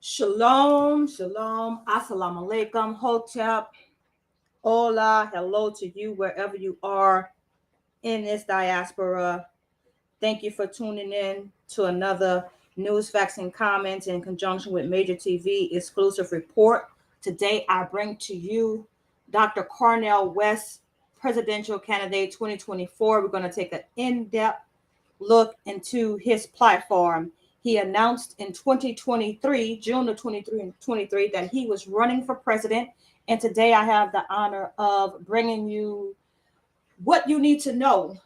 Shalom, shalom, assalamu alaikum, hotep, hola, hello to you wherever you are in this diaspora. Thank you for tuning in to another news, facts, and comments in conjunction with Major TV exclusive report. Today, I bring to you Dr. Cornel West, presidential candidate 2024. We're going to take an in-depth look into his platform. He announced in 2023, June of 2023, that he was running for president. And today I have the honor of bringing you what you need to know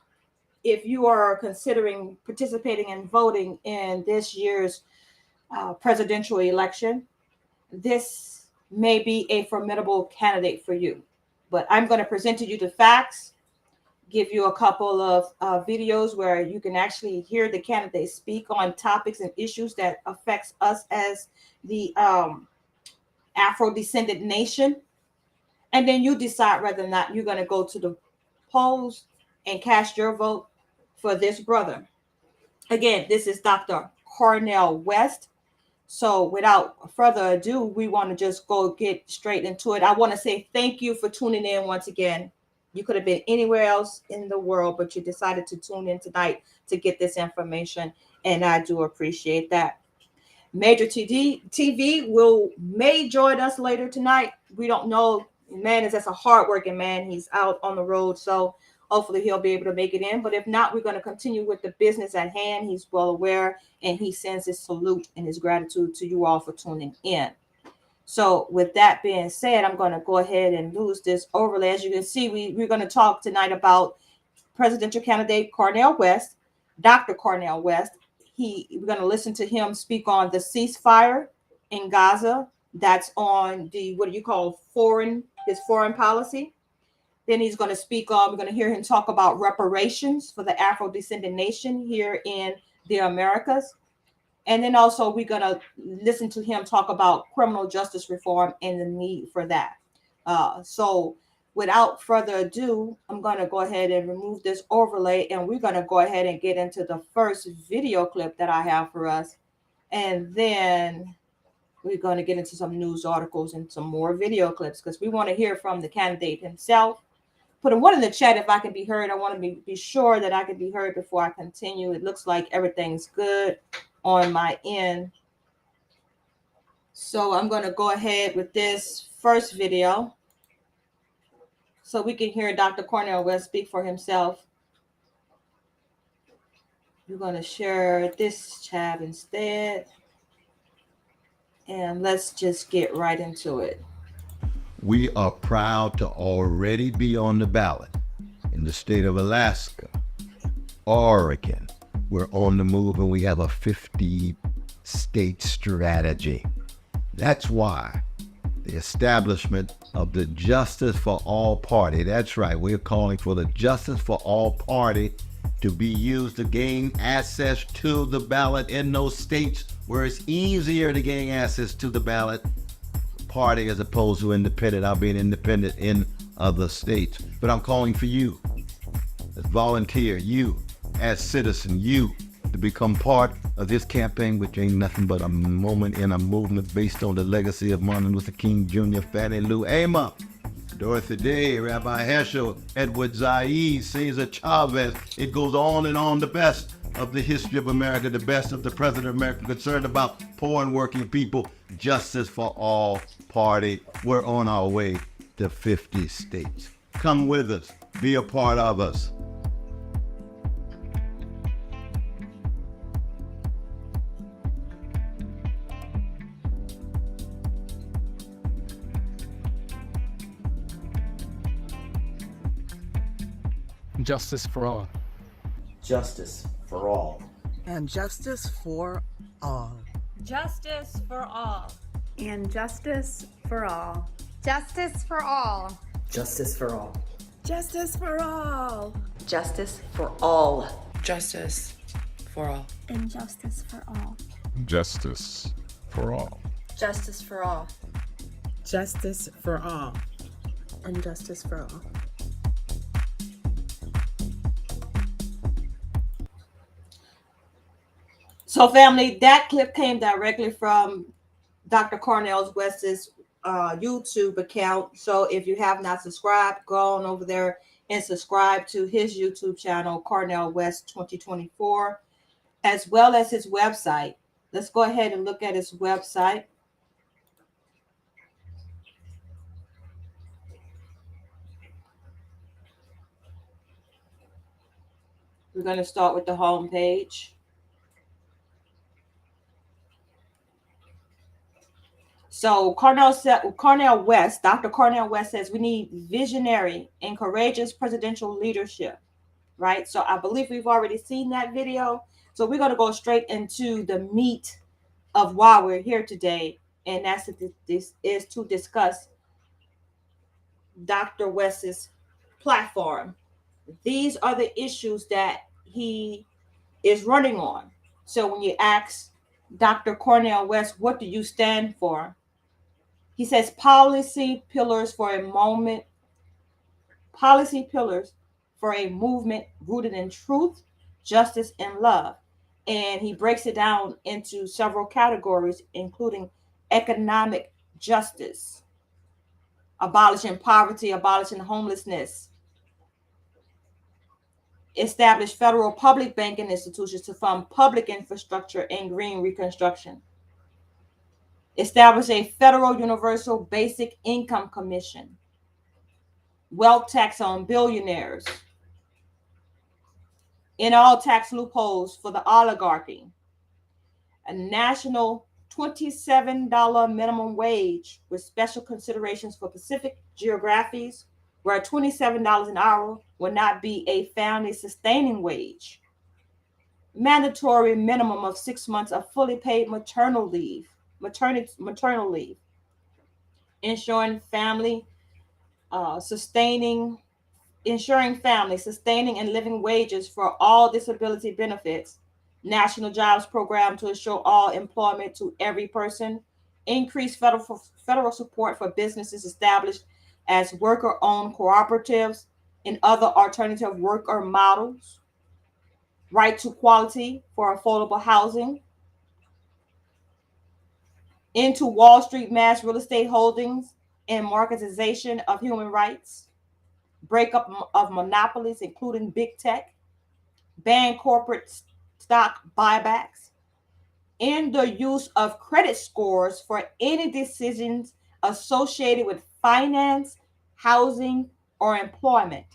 if you are considering participating and voting in this year's presidential election. This may be a formidable candidate for you. But I'm going to present to you the facts, give you a couple of videos where you can actually hear the candidates speak on topics and issues that affects us as the Afro-Descendant Nation. And then you decide whether or not you're going to go to the polls and cast your vote for this brother. Again, this is Dr. Cornel West. So without further ado, we want to just go get straight into it. I want to say thank you for tuning in once again. You could have been anywhere else in the world, but you decided to tune in tonight to get this information, and I do appreciate that. Major TV may join us later tonight. We don't know. Man is just a hardworking man. He's out on the road, so hopefully he'll be able to make it in. But if not, we're going to continue with the business at hand. He's well aware, and he sends his salute and his gratitude to you all for tuning in. So with that being said, I'm going to go ahead and lose this overlay. As you can see, we're going to talk tonight about presidential candidate Cornel West, Dr. Cornel West. We're going to listen to him speak on the ceasefire in Gaza. That's on the, what do you call, his foreign policy. Then he's going to speak on, we're going to hear him talk about reparations for the Afro-Descendant Nation here in the Americas. And then also we're going to listen to him talk about criminal justice reform and the need for that. So without further ado, I'm going to go ahead and remove this overlay, and we're going to go ahead and get into the first video clip that I have for us. And then we're going to get into some news articles and some more video clips because we want to hear from the candidate himself. Put a one in the chat if I can be heard. I want to be sure that I can be heard before I continue. It looks like everything's good on my end. So I'm going to go ahead with this first video so we can hear Dr. Cornel West speak for himself. We're going to share this chat instead. And let's just get right into it. We are proud to already be on the ballot in the state of Alaska, Oregon. We're on the move, and we have a 50-state strategy. That's why the establishment of the Justice for All Party, that's right, we're calling for the Justice for All Party to be used to gain access to the ballot in those states where it's easier to gain access to the ballot party as opposed to independent. I'll be an independent in other states. But I'm calling for you as volunteer, you as citizen, you to become part of this campaign, which ain't nothing but a moment in a movement based on the legacy of Martin Luther King Jr., Fannie Lou Hamer, Dorothy Day, Rabbi Heschel, Edward Zayed, Cesar Chavez. It goes on and on. The best of the history of America, the best of the president of America, concerned about poor and working people. Justice for All Party. We're on our way to 50 states. Come with us. Be a part of us. Justice for all. Justice for all. And justice for all. Justice for all. And justice for all. Justice for all. Justice for all. Justice for all. Justice for all. Justice for all. And justice for all. Justice for all. Justice for all. Justice for all. And justice for all. So family, that clip came directly from Dr. Cornel West's YouTube account. So if you have not subscribed, go on over there and subscribe to his YouTube channel, Cornel West 2024, as well as his website. Let's go ahead and look at his website. We're going to start with the home page. So Cornel West, Dr. Cornel West says we need visionary and courageous presidential leadership, right? So I believe we've already seen that video. So we're going to go straight into the meat of why we're here today, and this is to discuss Dr. West's platform. These are the issues that he is running on. So when you ask Dr. Cornel West, what do you stand for? He says policy pillars for a movement rooted in truth, justice, and love. And he breaks it down into several categories, including economic justice, abolishing poverty, abolishing homelessness, establish federal public banking institutions to fund public infrastructure and green reconstruction, establish a federal universal basic income commission, wealth tax on billionaires, in all tax loopholes for the oligarchy, a national $27 minimum wage with special considerations for Pacific geographies, where $27 an hour will not be a family sustaining wage, mandatory minimum of 6 months of fully paid maternal leave, ensuring family sustaining and living wages for all disability benefits, national jobs program to ensure all employment to every person, increase federal support for businesses established as worker-owned cooperatives and other alternative worker models, right to quality for affordable housing, into Wall Street mass real estate holdings and marketization of human rights, breakup of monopolies, including big tech, ban corporate stock buybacks, and the use of credit scores for any decisions associated with finance, housing, or employment,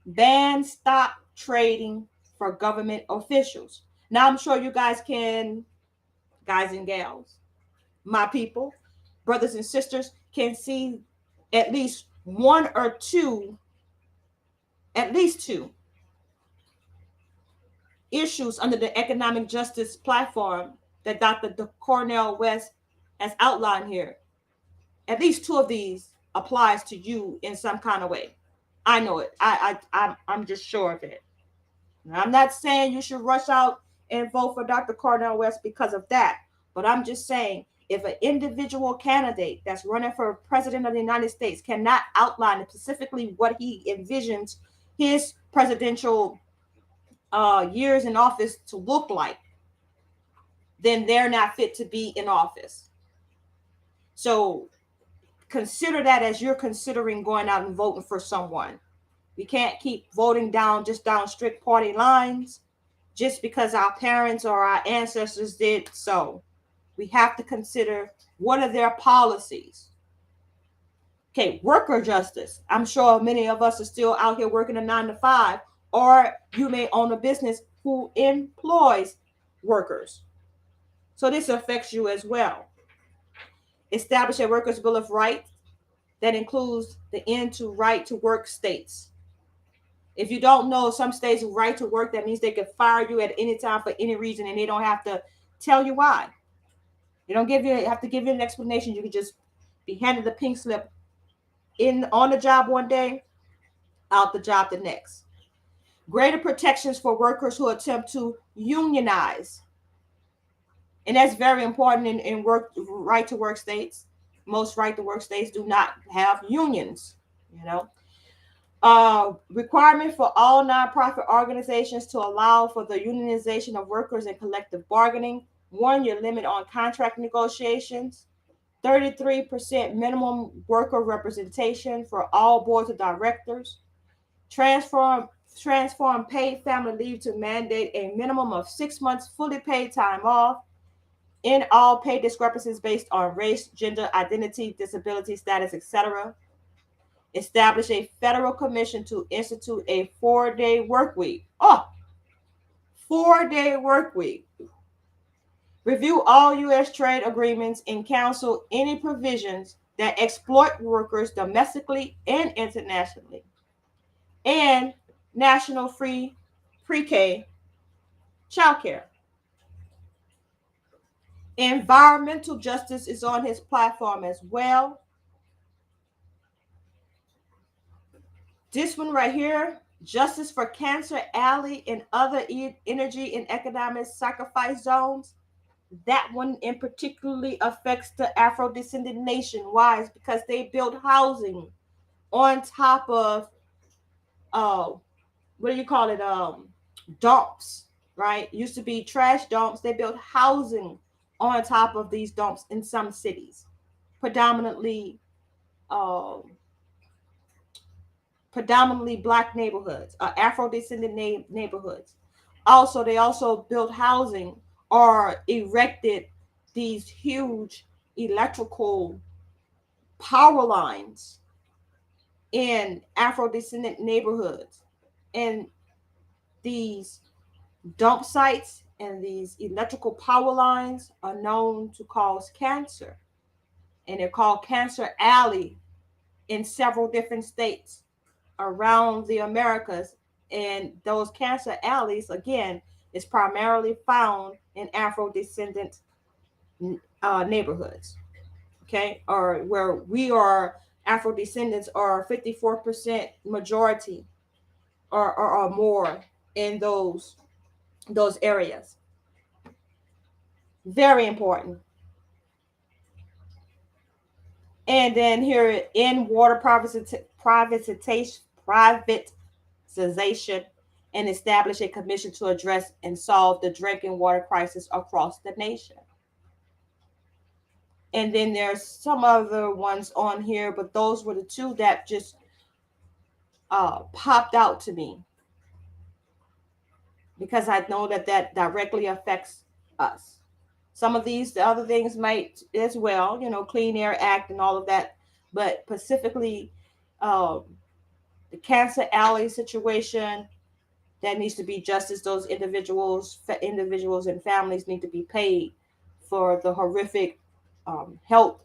ban stock trading for government officials. Now, I'm sure you guys and gals, my people, brothers and sisters, can see at least two issues under the economic justice platform that Dr. Cornel West has outlined here. At least two of these applies to you in some kind of way. I know it. I'm just sure of it. Now, I'm not saying you should rush out and vote for Dr. Cornel West because of that, but I'm just saying if an individual candidate that's running for president of the United States cannot outline specifically what he envisions his presidential years in office to look like, then they're not fit to be in office. So consider that as you're considering going out and voting for someone. We can't keep voting down strict party lines just because our parents or our ancestors did so. We have to consider what are their policies. Okay, worker justice. I'm sure many of us are still out here working a 9 to 5, or you may own a business who employs workers. So this affects you as well. Establish a workers' bill of rights that includes the end to right to work states. If you don't know, some states right to work, that means they could fire you at any time for any reason, and they don't have to tell you why. They don't have to give you an explanation. You can just be handed the pink slip on the job one day, out the job the next. Greater protections for workers who attempt to unionize. And that's very important in right to work states. Most right to work states do not have unions, requirement for all nonprofit organizations to allow for the unionization of workers and collective bargaining 1-year limit on contract negotiations, 33% minimum worker representation for all boards of directors, transform paid family leave to mandate a minimum of 6 months fully paid time off, in all pay discrepancies based on race, gender, identity, disability status, etc. Establish a federal commission to institute a 4-day work week. 4-day work week. Review all U.S. trade agreements and counsel any provisions that exploit workers domestically and internationally. And national free pre-K childcare. Environmental justice is on his platform as well. This one right here, justice for Cancer Alley and other energy and economic sacrifice zones. That one in particularly affects the Afro-Descendant Nation. Why? It's because they built housing on top of what do you call it? Dumps, right? Used to be trash dumps. They built housing on top of these dumps in some cities, predominantly Black neighborhoods, Afro-descendant neighborhoods. Also, they also built housing or erected these huge electrical power lines in Afro-descendant neighborhoods. And these dump sites and these electrical power lines are known to cause cancer. And they're called Cancer Alley in several different states around the Americas. And those cancer alleys, again, is primarily found in Afro-descendant neighborhoods, okay, or where we are Afro-descendants are 54% majority or more in those areas. Very important. And then here in water privatization and establish a commission to address and solve the drinking water crisis across the nation. And then there's some other ones on here, but those were the two that just popped out to me because I know that directly affects us. Some of these, the other things might as well, Clean Air Act and all of that, but specifically the Cancer Alley situation, that needs to be justice. Those individuals and families need to be paid for the horrific health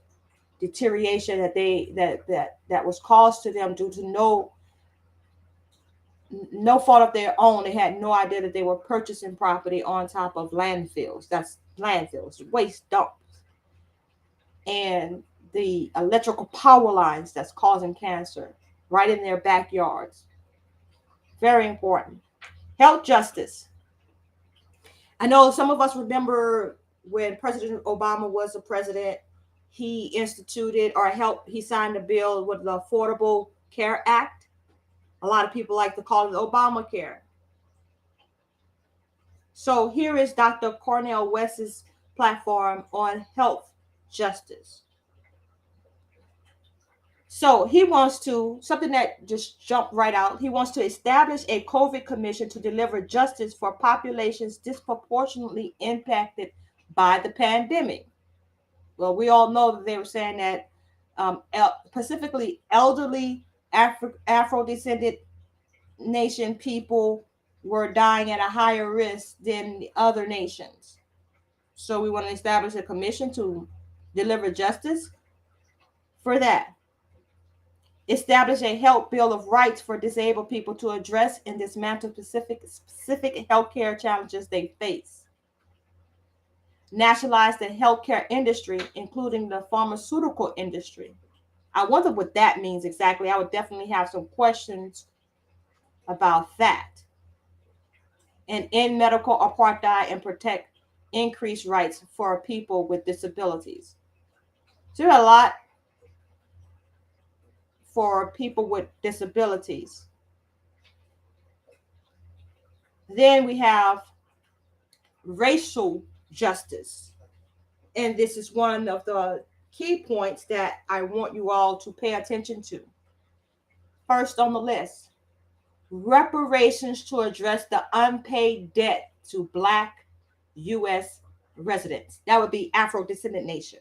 deterioration that was caused to them due to no fault of their own. They had no idea that they were purchasing property on top of landfills. That's landfills, waste dumps, and the electrical power lines that's causing cancer right in their backyards. Very important. Health justice. I know some of us remember when President Obama was the president, he instituted or he signed a bill with the Affordable Care Act. A lot of people like to call it Obamacare. So here is Dr. Cornel West's platform on health justice. So he wants to, something that just jumped right out, he wants to establish a COVID commission to deliver justice for populations disproportionately impacted by the pandemic. Well, we all know that they were saying that specifically elderly Afro-descendant nation people were dying at a higher risk than the other nations. So we want to establish a commission to deliver justice for that. Establish a health bill of rights for disabled people to address and dismantle specific healthcare challenges they face. Nationalize the healthcare industry, including the pharmaceutical industry. I wonder what that means exactly. I would definitely have some questions about that. And end medical apartheid and protect increased rights for people with disabilities. So there's a lot for people with disabilities. Then we have racial justice. And this is one of the key points that I want you all to pay attention to. First on the list, reparations to address the unpaid debt to Black U.S. residents. That would be Afro-Descendant Nation.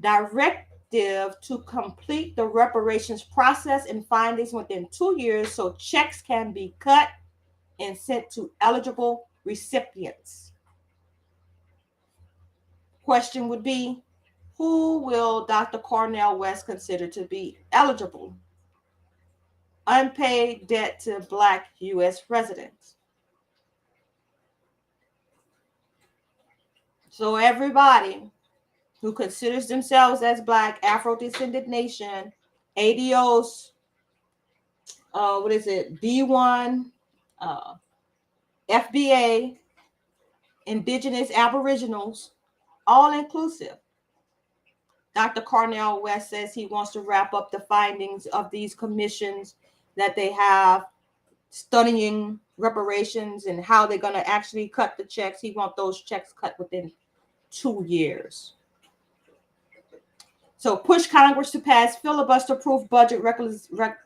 Directive to complete the reparations process and findings within 2 years so checks can be cut and sent to eligible recipients. Question would be, who will Dr. Cornel West consider to be eligible? Unpaid debt to Black U.S. residents. So everybody who considers themselves as Black, Afro-Descendant Nation, ADOs, B1, FBA, Indigenous Aboriginals, all inclusive. Dr. Cornel West says he wants to wrap up the findings of these commissions that they have studying reparations and how they're going to actually cut the checks. He wants those checks cut within 2 years. So push Congress to pass filibuster-proof budget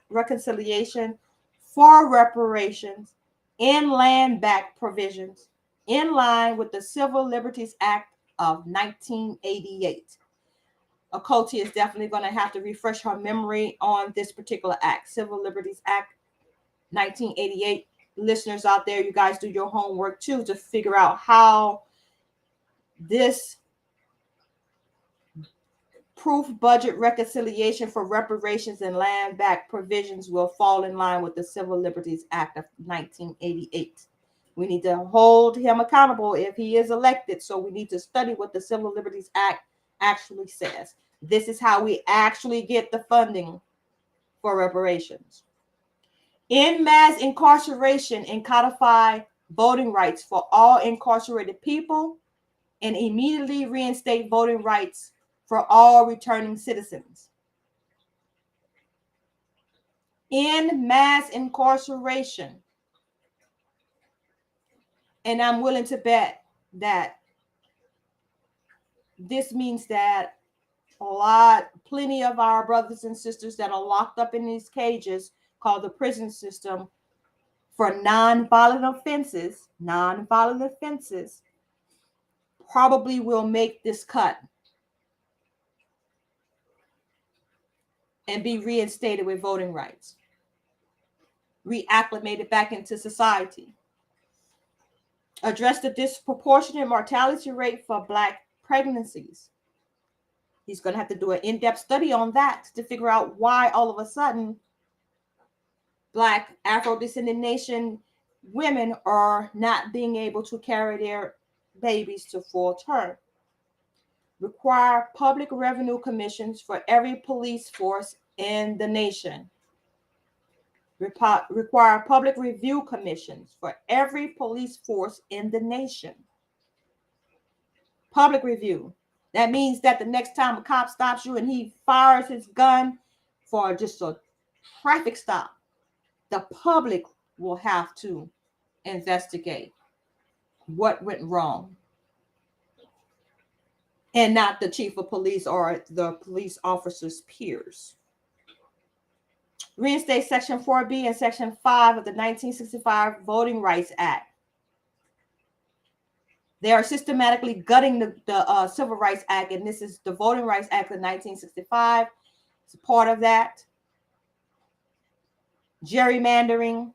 reconciliation for reparations and land back provisions in line with the Civil Liberties Act of 1988. Okotie is definitely going to have to refresh her memory on this particular act, Civil Liberties Act 1988. Listeners out there, you guys do your homework too to figure out how this proof budget reconciliation for reparations and land back provisions will fall in line with the Civil Liberties Act of 1988. We need to hold him accountable if he is elected. So we need to study what the Civil Liberties Act actually says. This is how we actually get the funding for reparations. In mass incarceration and codify voting rights for all incarcerated people and immediately reinstate voting rights for all returning citizens. In mass incarceration. And I'm willing to bet that this means that plenty of our brothers and sisters that are locked up in these cages called the prison system for nonviolent offenses, probably will make this cut and be reinstated with voting rights, reacclimated back into society. Address the disproportionate mortality rate for Black pregnancies. He's going to have to do an in-depth study on that to figure out why all of a sudden Black Afro-Descendant Nation women are not being able to carry their babies to full term. Require public revenue commissions for every police force in the nation. Require public review commissions for every police force in the nation. Public review. That means that the next time a cop stops you and he fires his gun for just a traffic stop, the public will have to investigate what went wrong, and not the chief of police or the police officer's peers. Reinstate Section 4B and Section 5 of the 1965 Voting Rights Act. They are systematically gutting the Civil Rights Act, and this is the Voting Rights Act of 1965. It's a part of that. Gerrymandering.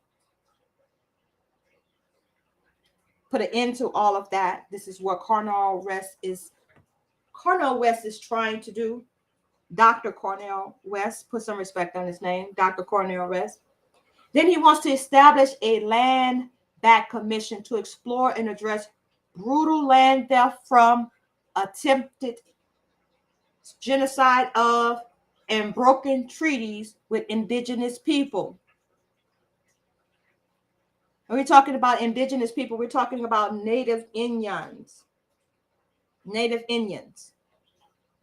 Put an end to all of that. This is what Cornel West is trying to do. Dr. Cornel West, put some respect on his name, Dr. Cornel West. Then he wants to establish a land back commission to explore and address brutal land theft from attempted genocide of and broken treaties with indigenous people. When we're talking about indigenous people, we're talking about Native Indians.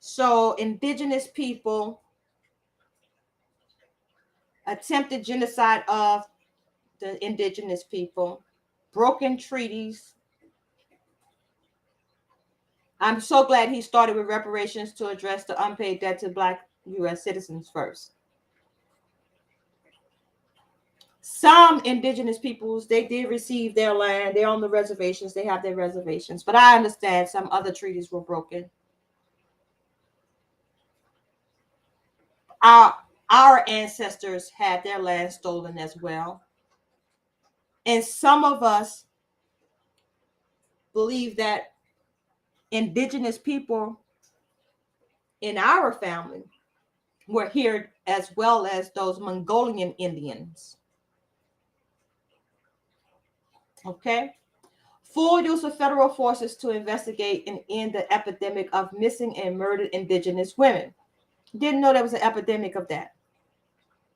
So indigenous people attempted genocide of the indigenous people, broken treaties I'm so glad he started with reparations to address the unpaid debt to Black U.S. citizens first. Some indigenous peoples, they did receive their land. They're on the reservations. They have their reservations. But I understand some other treaties were broken. Our ancestors had their land stolen as well. And some of us believe that indigenous people in our family were here as well as those Mongolian Indians. Okay? Full use of federal forces to investigate and end the epidemic of missing and murdered indigenous women. Didn't know there was an epidemic of that.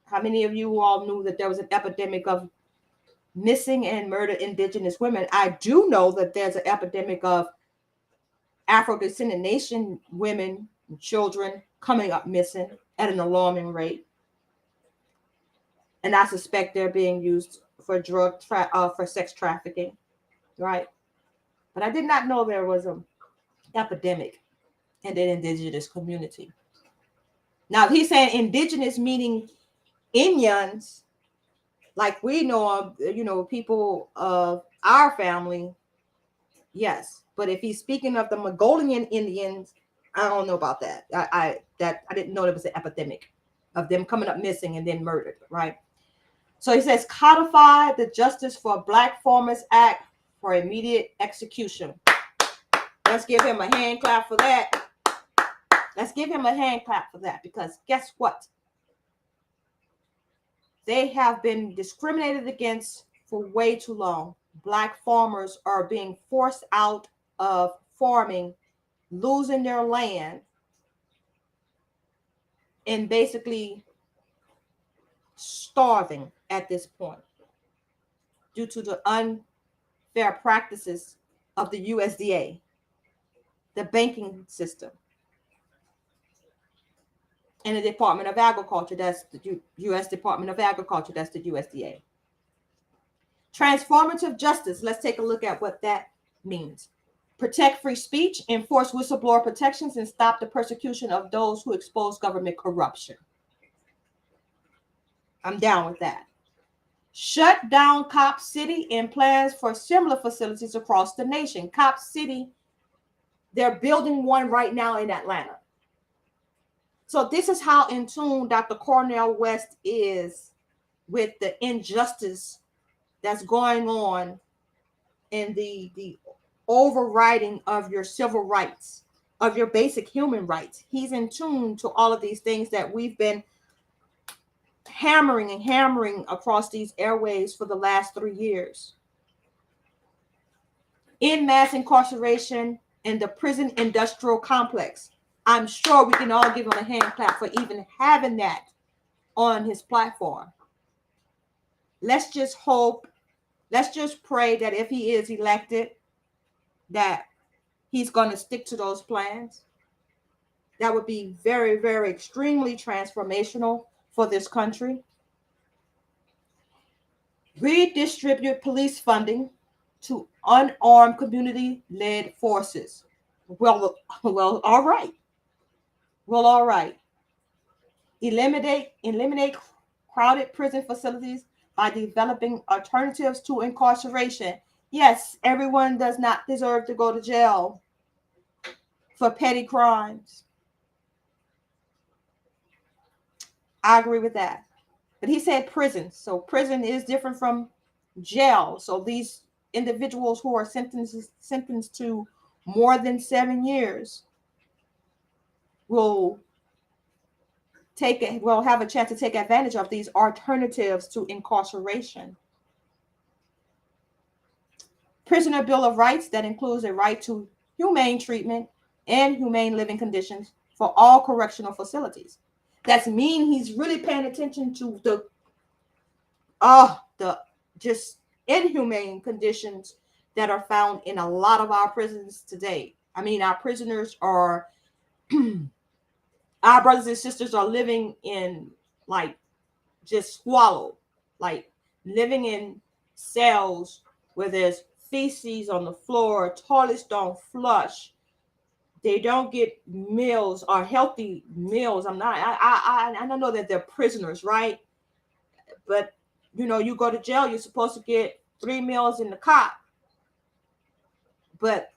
How many of you all knew that there was an epidemic of missing and murdered indigenous women? I do know that there's an epidemic of Afro-Descendant Nation women and children coming up missing at an alarming rate. And I suspect they're being used for for sex trafficking, right? But I did not know there was an epidemic in the indigenous community. Now, he's saying indigenous meaning Indians, like we know, people of our family, yes. But if he's speaking of the Mongolian Indians, I don't know about that. I didn't know there was an epidemic of them coming up missing and then murdered, right? So he says, codify the Justice for Black Farmers Act for immediate execution. Let's give him a hand clap for that. Let's give him a hand clap for that, because guess what? They have been discriminated against for way too long. Black farmers are being forced out of farming, losing their land, and basically starving at this point due to the unfair practices of the USDA, the banking system, and the Department of Agriculture. That's the U.S. Department of Agriculture. That's the USDA. Transformative justice. Let's take a look at what that means. Protect free speech, enforce whistleblower protections, and stop the persecution of those who expose government corruption. I'm down with that. Shut down Cop City and plans for similar facilities across the nation. Cop City, they're building one right now in Atlanta. So this is how in tune Dr. Cornel West is with the injustice that's going on in the overriding of your civil rights, of your basic human rights. He's in tune to all of these things that we've been hammering across these airways for the last 3 years. In mass incarceration in the prison industrial complex. I'm sure we can all give him a hand clap for even having that on his platform. Let's just hope, let's just pray that if he is elected, that he's going to stick to those plans. That would be very, very extremely transformational for this country. Redistribute police funding to unarmed community-led forces. Well, all right. Well, all right. Eliminate crowded prison facilities by developing alternatives to incarceration. Yes, everyone does not deserve to go to jail for petty crimes. I agree with that. But he said prison. So prison is different from jail. So these individuals who are sentenced to more than 7 years will have a chance to take advantage of these alternatives to incarceration. Prisoner Bill of Rights that includes a right to humane treatment and humane living conditions for all correctional facilities. That's mean he's really paying attention to the just inhumane conditions that are found in a lot of our prisons today. I mean, our prisoners are our brothers and sisters are living in like just squalor, like living in cells where there's feces on the floor, toilets don't flush, They don't get meals or healthy meals. I don't know that they're prisoners, right? But you go to jail, you're supposed to get 3 meals in the cot. But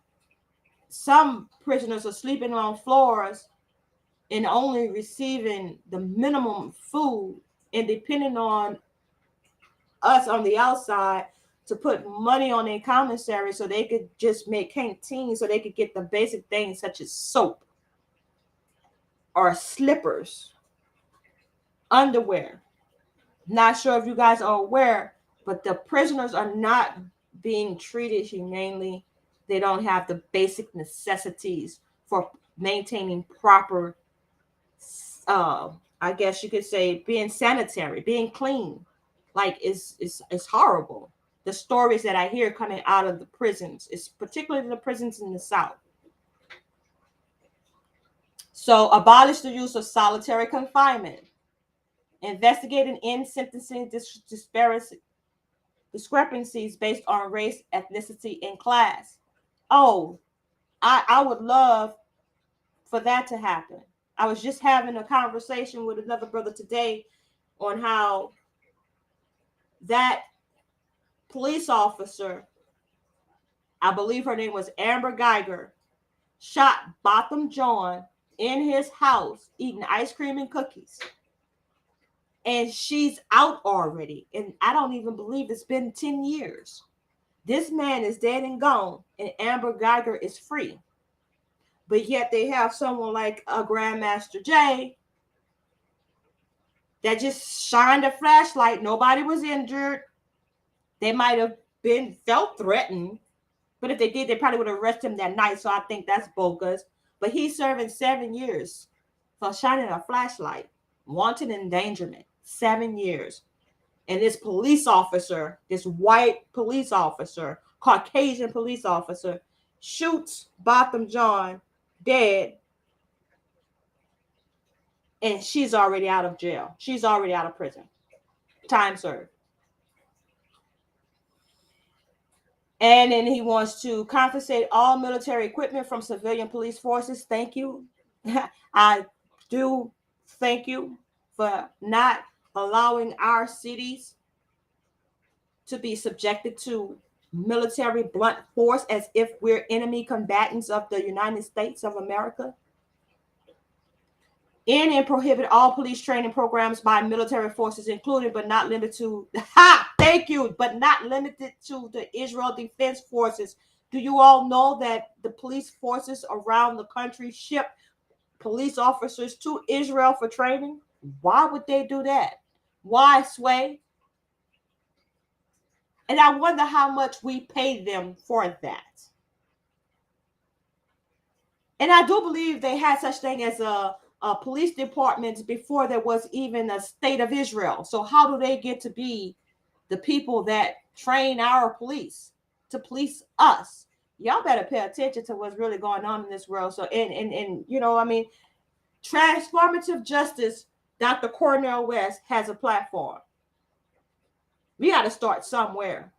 some prisoners are sleeping on floors and only receiving the minimum food and depending on us on the outside to put money on their commissary so they could just make canteens so they could get the basic things such as soap or slippers, underwear. Not sure if you guys are aware, but the prisoners are not being treated humanely. They don't have the basic necessities for maintaining proper, I guess you could say, being sanitary, being clean. Like it's horrible. The stories that I hear coming out of the prisons, is particularly the prisons in the South. So abolish the use of solitary confinement. Investigate and end sentencing discrepancies based on race, ethnicity, and class. Oh, I would love for that to happen. I was just having a conversation with another brother today on how that police officer, I believe her name was Amber Geiger, shot Botham John in his house eating ice cream and cookies. And she's out already. And I don't even believe it's been 10 years. This man is dead and gone, and Amber Geiger is free. But yet they have someone like a Grandmaster Jay that just shined a flashlight. Nobody was injured. They might have felt threatened, but if they did, they probably would have arrested him that night. So I think that's bogus. But he's serving 7 years for shining a flashlight, wanton endangerment, 7 years. And this police officer, this white police officer, Caucasian police officer, shoots Botham John dead, and she's already out of jail. She's already out of prison. Time served. And then he wants to confiscate all military equipment from civilian police forces. Thank you. I do thank you for not allowing our cities to be subjected to military blunt force as if we're enemy combatants of the United States of America. End and prohibit all police training programs by military forces, including but not limited to, but not limited to the Israel Defense Forces. Do you all know that the police forces around the country ship police officers to Israel for training? Why would they do that? Why, Sway? And I wonder how much we pay them for that. And I do believe they had such thing as a police departments before there was even a state of Israel. So how do they get to be the people that train our police to police us? Y'all better pay attention to what's really going on in this world. So and transformative justice, Dr. Cornel West has a platform. We got to start somewhere.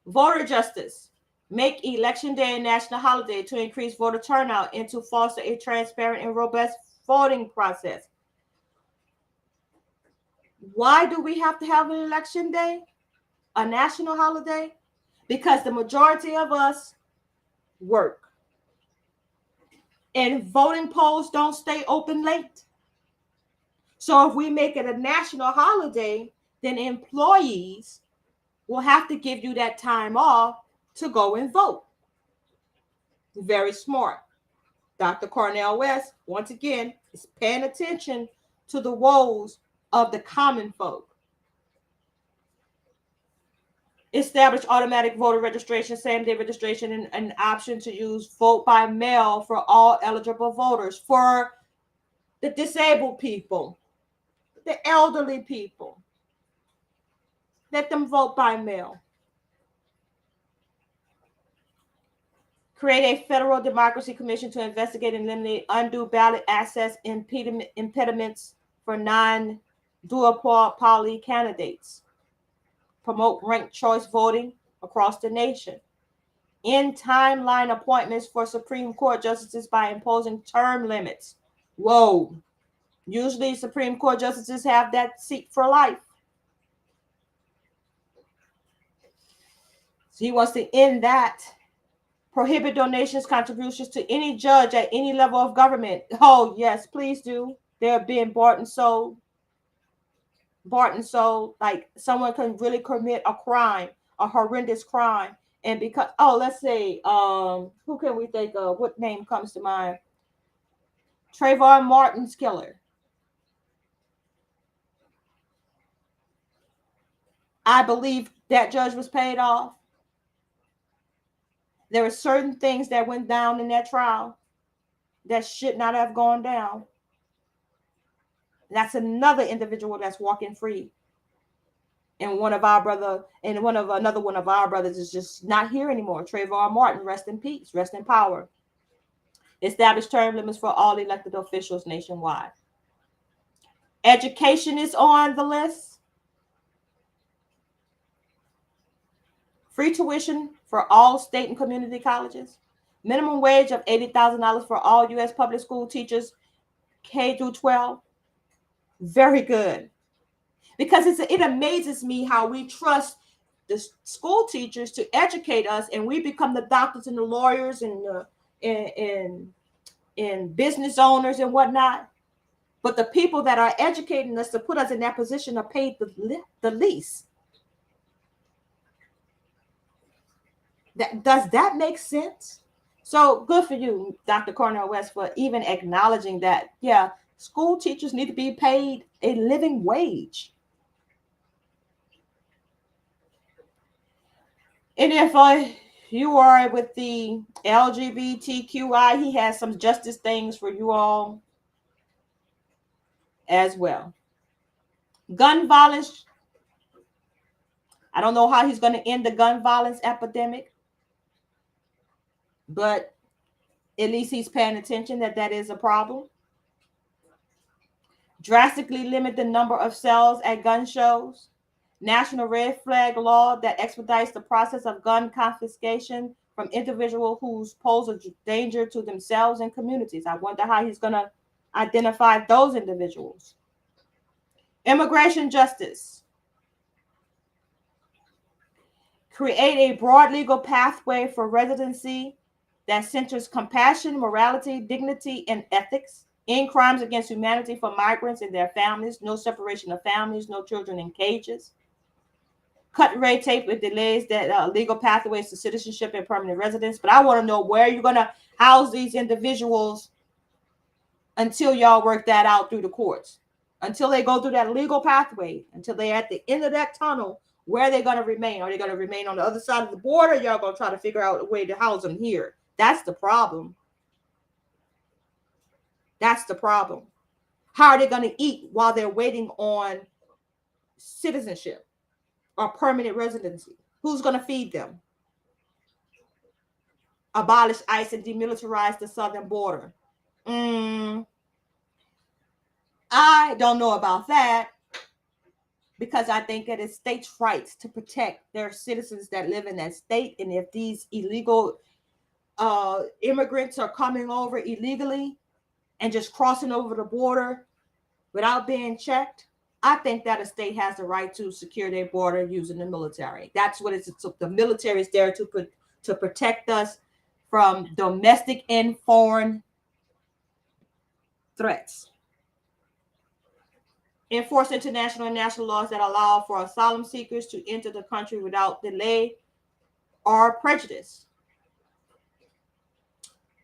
Voter justice. Make Election Day a national holiday to increase voter turnout and to foster a transparent and robust voting process. Why do we have to have an election day, a national holiday? Because the majority of us work. And voting polls don't stay open late. So if we make it a national holiday, then employees will have to give you that time off to go and vote. Very smart. Dr. Cornel West, once again, is paying attention to the woes of the common folk. Establish automatic voter registration, same-day registration, and an option to use vote by mail for all eligible voters, for the disabled people, the elderly people. Let them vote by mail. Create a federal democracy commission to investigate and eliminate undue ballot access impediments for non-duopoly candidates. Promote ranked choice voting across the nation. end timeline appointments for Supreme Court justices by imposing term limits. Whoa. Usually Supreme Court justices have that seat for life. So he wants to end that. Prohibit donations, contributions to any judge at any level of government. Oh, yes, please do. They're being bought and sold. Like someone can really commit a crime, a horrendous crime. And because, let's say, who can we think of? What name comes to mind? Trayvon Martin's killer. I believe that judge was paid off. There were certain things that went down in that trial that should not have gone down. That's another individual that's walking free. And another one of our brothers is just not here anymore. Trayvon Martin, rest in peace, rest in power. Establish term limits for all elected officials nationwide. Education is on the list. Free tuition for all state and community colleges. Minimum wage of $80,000 for all U.S. public school teachers, K through 12. Very good. Because it amazes me how we trust the school teachers to educate us, and we become the doctors and the lawyers and business owners and whatnot. But the people that are educating us to put us in that position are paid the least. Does that make sense? So good for you, Dr. Cornel West, for even acknowledging that, yeah, school teachers need to be paid a living wage. And if you are with the LGBTQI, he has some justice things for you all as well. Gun violence. I don't know how he's going to end the gun violence epidemic, but at least he's paying attention that is a problem. Drastically limit the number of sales at gun shows. National red flag law that expedites the process of gun confiscation from individuals who pose a danger to themselves and communities. I wonder how he's going to identify those individuals. Immigration justice. Create a broad legal pathway for residency that centers compassion, morality, dignity, and ethics. End crimes against humanity for migrants and their families. No separation of families, no children in cages. Cut red tape with delays that legal pathways to citizenship and permanent residence. But I want to know where you're going to house these individuals until y'all work that out through the courts. Until they go through that legal pathway, until they're at the end of that tunnel, where are they going to remain? Are they going to remain on the other side of the border? Y'all going to try to figure out a way to house them here. That's the problem. That's the problem. How are they going to eat while they're waiting on citizenship or permanent residency? Who's going to feed them? Abolish ICE and demilitarize the southern border. I don't know about that, because I think that it's states' rights to protect their citizens that live in that state. And if these illegal immigrants are coming over illegally and just crossing over the border without being checked, I think that a state has the right to secure their border using the military. That's what it's. The military is there to protect us from domestic and foreign threats. Enforce international and national laws that allow for asylum seekers to enter the country without delay or prejudice.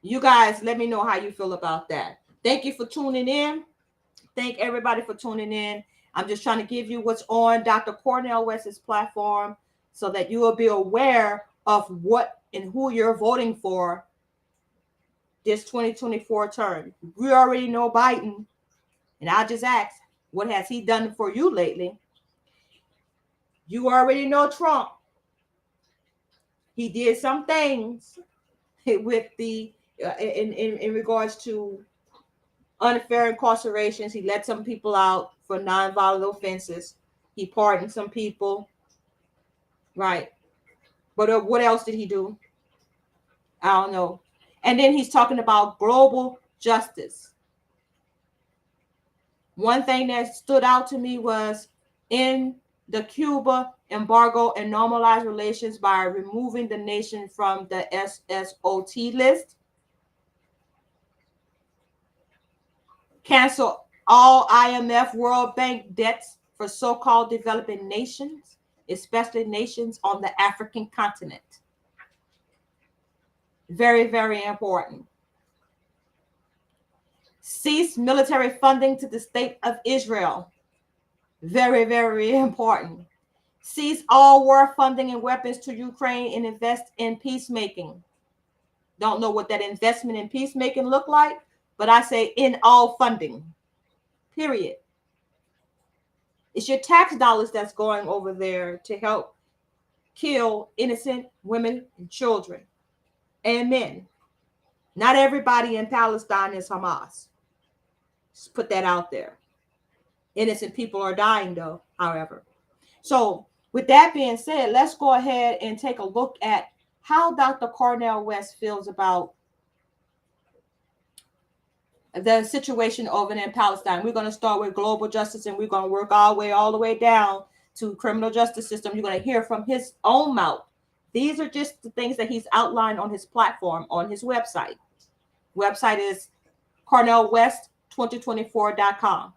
You guys, let me know how you feel about that. Thank you for tuning in. Thank everybody for tuning in. I'm just trying to give you what's on Dr. Cornel West's platform so that you will be aware of what and who you're voting for this 2024 term. We already know Biden, and I just asked, what has he done for you lately? You already know Trump. He did some things with the in regards to unfair incarcerations. He let some people out for nonviolent offenses. He pardoned some people. Right. But what else did he do? I don't know. And then he's talking about global justice. One thing that stood out to me was in the Cuba embargo and normalize relations by removing the nation from the SSOT list, cancel all IMF World Bank debts for so-called developing nations, especially nations on the African continent. Very, very important. Cease military funding to the state of Israel. Very, very important. Cease all war funding and weapons to Ukraine and invest in peacemaking. Don't know what that investment in peacemaking look like, but I say in all funding, period. It's your tax dollars that's going over there to help kill innocent women and children and men. Not everybody in Palestine is Hamas. Just put that out there. Innocent people are dying though, however. So with that being said, let's go ahead and take a look at how Dr. Cornel West feels about the situation over in Palestine. We're going to start with global justice and we're going to work our way all the way down to criminal justice system. You're going to hear from his own mouth. These are just the things that he's outlined on his platform, on his website. Website is cornelwest2024.com.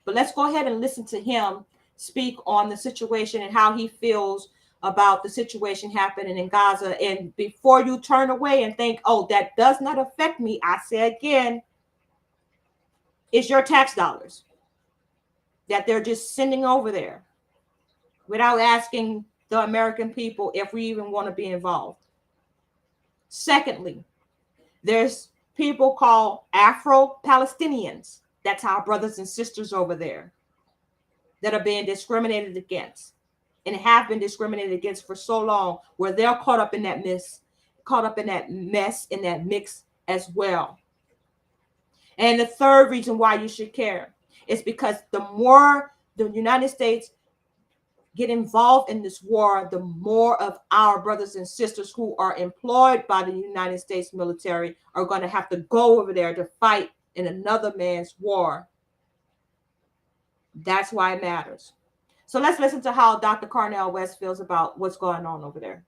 But let's go ahead and listen to him speak on the situation and how he feels about the situation happening in Gaza. And before you turn away and think, oh, that does not affect me, I say again, it's your tax dollars that they're just sending over there without asking the American people if we even want to be involved. Secondly, there's people called Afro-Palestinians. That's our brothers and sisters over there that are being discriminated against and have been discriminated against for so long, where they're caught up in that mess, in that mix as well. And the third reason why you should care is because the more the United States get involved in this war, the more of our brothers and sisters who are employed by the United States military are going to have to go over there to fight in another man's war. That's why it matters. So let's listen to how Dr. Cornel West feels about what's going on over there.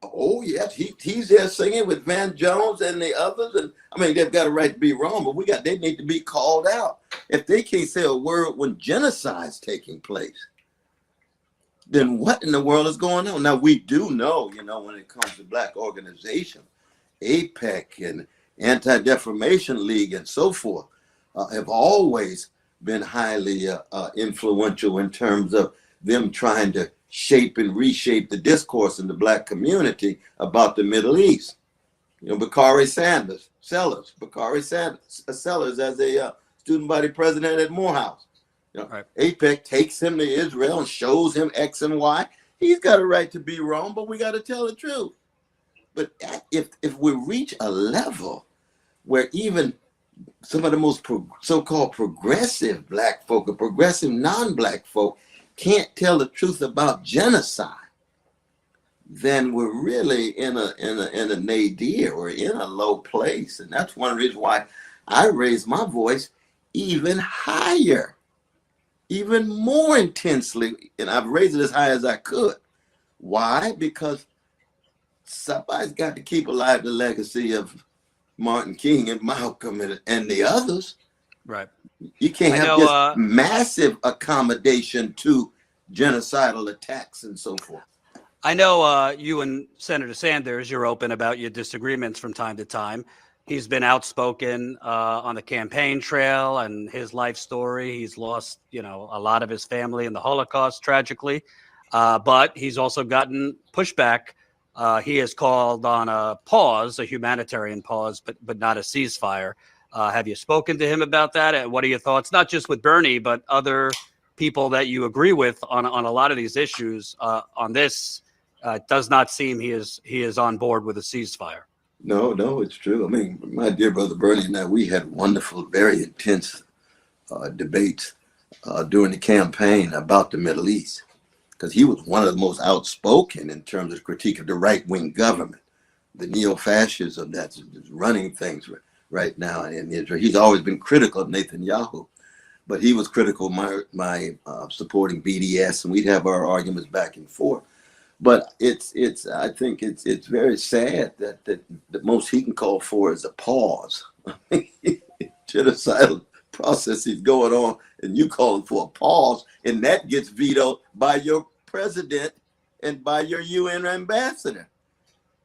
Oh, yes, he's there singing with Van Jones and the others. And I mean, they've got a right to be wrong, but they need to be called out. If they can't say a word when genocide's taking place, then what in the world is going on? Now, we do know, when it comes to Black organization, APEC and Anti-Defamation League and so forth, have always been highly influential in terms of them trying to shape and reshape the discourse in the Black community about the Middle East. Bakari Sellers as a student body president at Morehouse. Right. APEC takes him to Israel and shows him X and Y. He's got a right to be wrong, but we got to tell the truth. But if we reach a level where even some of the most so-called progressive Black folk or progressive non-Black folk can't tell the truth about genocide, then we're really in a nadir or in a low place. And that's one reason why I raise my voice even higher, even more intensely. And I've raised it as high as I could. Why? Because somebody's got to keep alive the legacy of Martin King and Malcolm and the others. Right. You can't have this massive accommodation to genocidal attacks and so forth. I know you and Senator Sanders, you're open about your disagreements from time to time. He's been outspoken on the campaign trail and his life story. He's lost, a lot of his family in the Holocaust, tragically. But he's also gotten pushback. He has called on a pause, a humanitarian pause, but not a ceasefire. Have you spoken to him about that? And what are your thoughts, not just with Bernie, but other people that you agree with on a lot of these issues on this? It does not seem he is on board with a ceasefire. No, it's true. I mean, my dear brother Bernie and I, we had wonderful, very intense debates during the campaign about the Middle East. because he was one of the most outspoken in terms of critique of the right-wing government, the neo-fascism that's running things right now in Israel. He's always been critical of Netanyahu, but he was critical of my supporting BDS, and we'd have our arguments back and forth. But I think it's very sad that the most he can call for is a pause. Genocidal processes going on, and you calling for a pause, and that gets vetoed by your president and by your UN ambassador.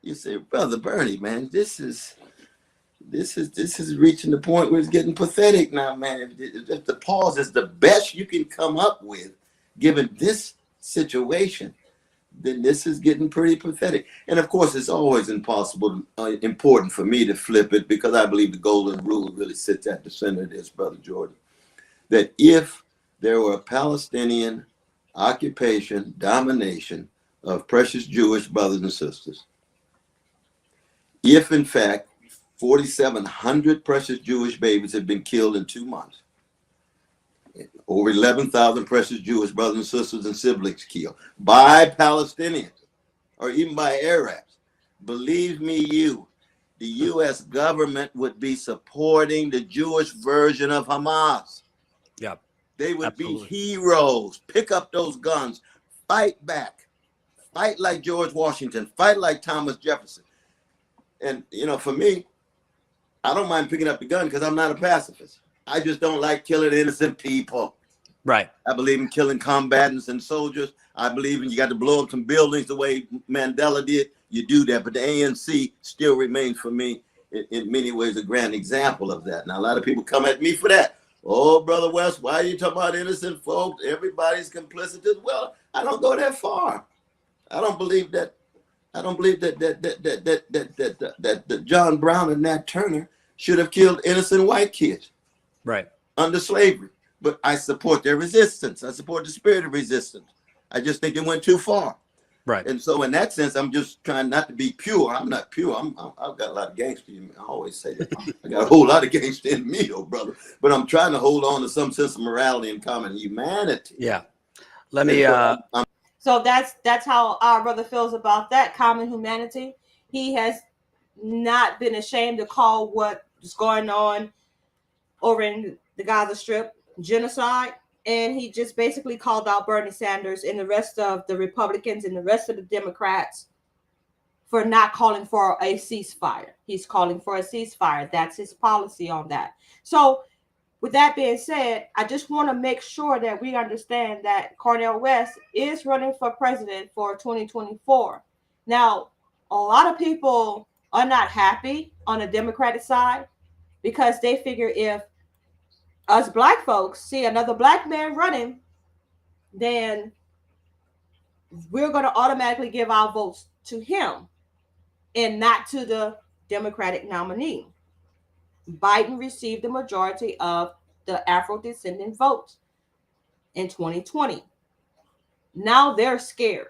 You say, Brother Bernie, man, this is reaching the point where it's getting pathetic now, man. If the pause is the best you can come up with, given this situation, then this is getting pretty pathetic. And of course, it's always important for me to flip it, because I believe the golden rule really sits at the center of this, Brother Jordan, that if there were a Palestinian occupation, domination of precious Jewish brothers and sisters, if in fact 4,700 precious Jewish babies have been killed in 2 months, over 11,000 precious Jewish brothers and sisters and siblings killed by Palestinians or even by Arabs, believe me, the U.S. government would be supporting the Jewish version of Hamas. Yeah, they would absolutely be heroes. Pick up those guns, fight back, fight like George Washington, fight like Thomas Jefferson. And for me, I don't mind picking up the gun because I'm not a pacifist. I just don't like killing innocent people. Right. I believe in killing combatants and soldiers. I believe you got to blow up some buildings the way Mandela did. You do that. But the ANC still remains for me in many ways a grand example of that. Now, a lot of people come at me for that. Oh, Brother West, why are you talking about innocent folks? Everybody's complicit as well. I don't go that far. I don't believe that John Brown and Nat Turner should have killed innocent white kids. Right. Under slavery. But I support their resistance. I support the spirit of resistance. I just think it went too far. Right. And so in that sense, I'm just trying not to be pure. I'm not pure. I've got a lot of gangster in me. I always say that. I got a whole lot of gangster in me, though, brother. But I'm trying to hold on to some sense of morality and common humanity. Yeah. Let me So that's how our brother feels about that common humanity. He has not been ashamed to call what is going on over in the Gaza Strip genocide. And he just basically called out Bernie Sanders and the rest of the Republicans and the rest of the Democrats for not calling for a ceasefire. He's calling for a ceasefire. That's his policy on that. So with that being said, I just want to make sure that we understand that Cornel West is running for president for 2024. Now, a lot of people are not happy on the Democratic side because they figure if us black folks see another black man running, then we're going to automatically give our votes to him and not to the Democratic nominee. Biden received the majority of the Afro-Descendant votes in 2020. Now they're scared.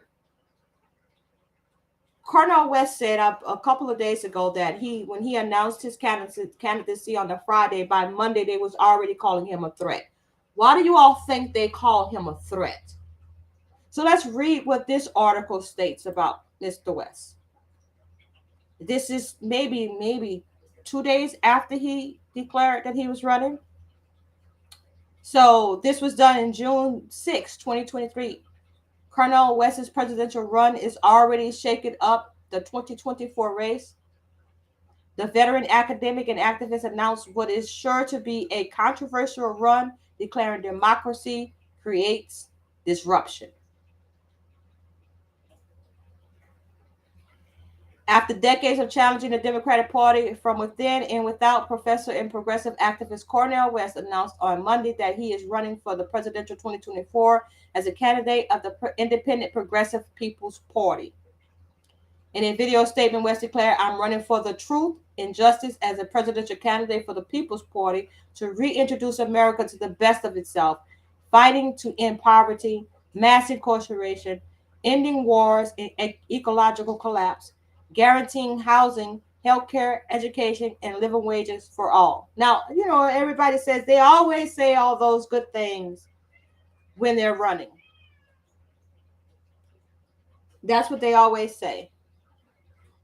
Cornel West said a couple of days ago that when he announced his candidacy on the Friday, by Monday they was already calling him a threat. Why do you all think they call him a threat? So let's read what this article states about Mr. West. This is maybe 2 days after he declared that he was running. So this was done in June 6, 2023. Cornel West's presidential run is already shaking up the 2024 race. The veteran academic and activist announced what is sure to be a controversial run, declaring democracy creates disruption. After decades of challenging the Democratic Party from within and without, professor and progressive activist Cornel West announced on Monday that he is running for the presidential 2024 as a candidate of the Independent Progressive People's Party. In a video statement, West declared, "I'm running for the truth and justice as a presidential candidate for the People's Party to reintroduce America to the best of itself, fighting to end poverty, mass incarceration, ending wars and ecological collapse, guaranteeing housing, healthcare, education, and living wages for all." Now, everybody says they always say all those good things when they're running. That's what they always say.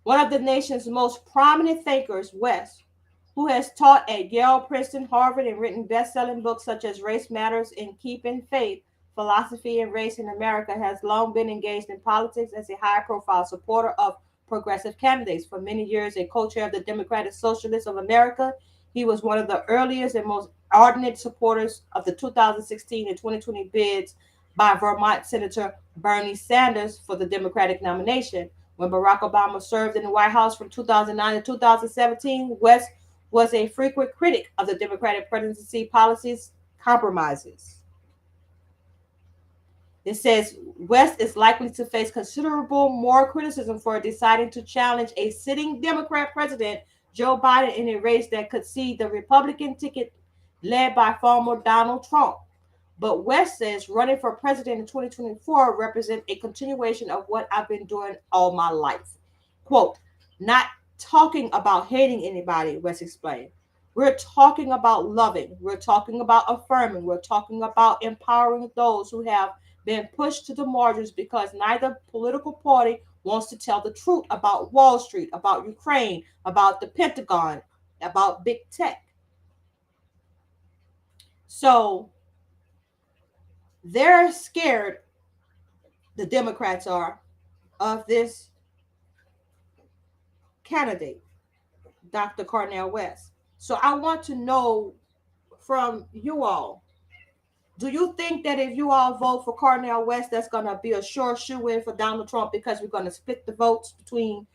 One of the nation's most prominent thinkers, West, who has taught at Yale, Princeton, Harvard, and written best-selling books such as Race Matters and Keeping Faith, Philosophy and Race in America, has long been engaged in politics as a high-profile supporter of progressive candidates. For many years, a co-chair of the Democratic Socialists of America, he was one of the earliest and most ardent supporters of the 2016 and 2020 bids by Vermont Senator Bernie Sanders for the Democratic nomination. When Barack Obama served in the White House from 2009 to 2017, West was a frequent critic of the Democratic presidency policies compromises. It says West is likely to face considerable more criticism for deciding to challenge a sitting Democrat president, Joe Biden, in a race that could see the Republican ticket led by former Donald Trump. But West says running for president in 2024 represents a continuation of what I've been doing all my life. Quote, not talking about hating anybody, West explained. We're talking about loving. We're talking about affirming. We're talking about empowering those who have been pushed to the margins because neither political party wants to tell the truth about Wall Street, about Ukraine, about the Pentagon, about big tech. So they're scared, the Democrats are, of this candidate, Dr. Cornel West. So I want to know from you all, do you think that if you all vote for Cornel West, that's going to be a sure shoe-in for Donald Trump because we're going to split the votes between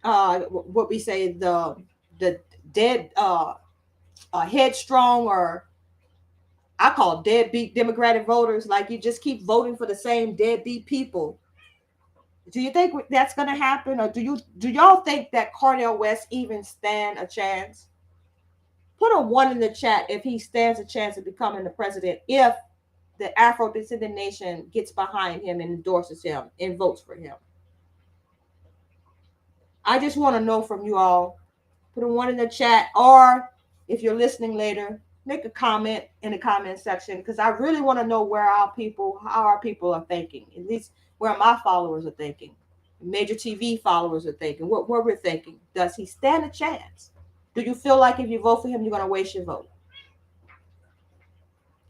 what we say the dead headstrong, or I call deadbeat Democratic voters, like you just keep voting for the same deadbeat people? Do you think that's going to happen, or do y'all think that Cornel West even stand a chance? Put a 1 in the chat if he stands a chance of becoming the president, if the Afro-Descendant Nation gets behind him and endorses him and votes for him. I just want to know from you all. Put a 1 in the chat, or if you're listening later, make a comment in the comment section, because I really want to know how our people are thinking, at least where my followers are thinking, major TV followers are thinking, what we're thinking. Does he stand a chance? Do you feel like if you vote for him, you're going to waste your vote?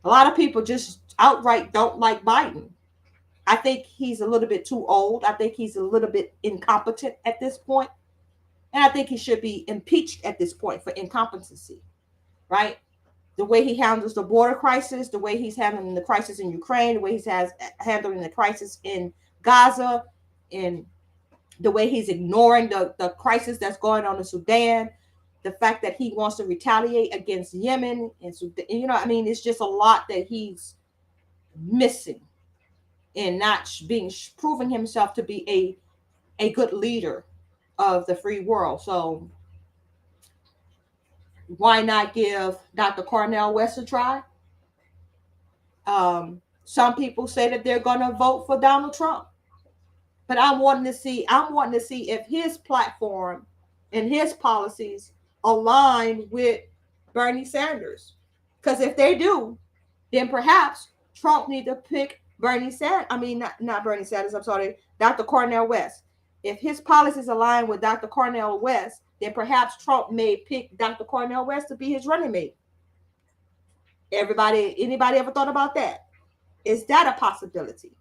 A lot of people just outright don't like Biden. I think he's a little bit too old. I think he's a little bit incompetent at this point. And I think he should be impeached at this point for incompetency, right? The way he handles the border crisis, the way he's handling the crisis in Ukraine, the way he's handling the crisis in Gaza, and the way he's ignoring the crisis that's going on in Sudan, the fact that he wants to retaliate against Yemen and Sudan, it's just a lot that he's missing and not proving himself to be a good leader of the free world. So why not give Dr. Cornel West a try? Some people say that they're going to vote for Donald Trump, but I'm wanting to see if his platform and his policies align with Bernie Sanders. Because if they do, then perhaps Trump need to pick Bernie Sanders. I mean, not Bernie Sanders. I'm sorry, Dr. Cornel West. If his policies align with Dr. Cornel West, then perhaps Trump may pick Dr. Cornel West to be his running mate. Anybody ever thought about that? Is that a possibility?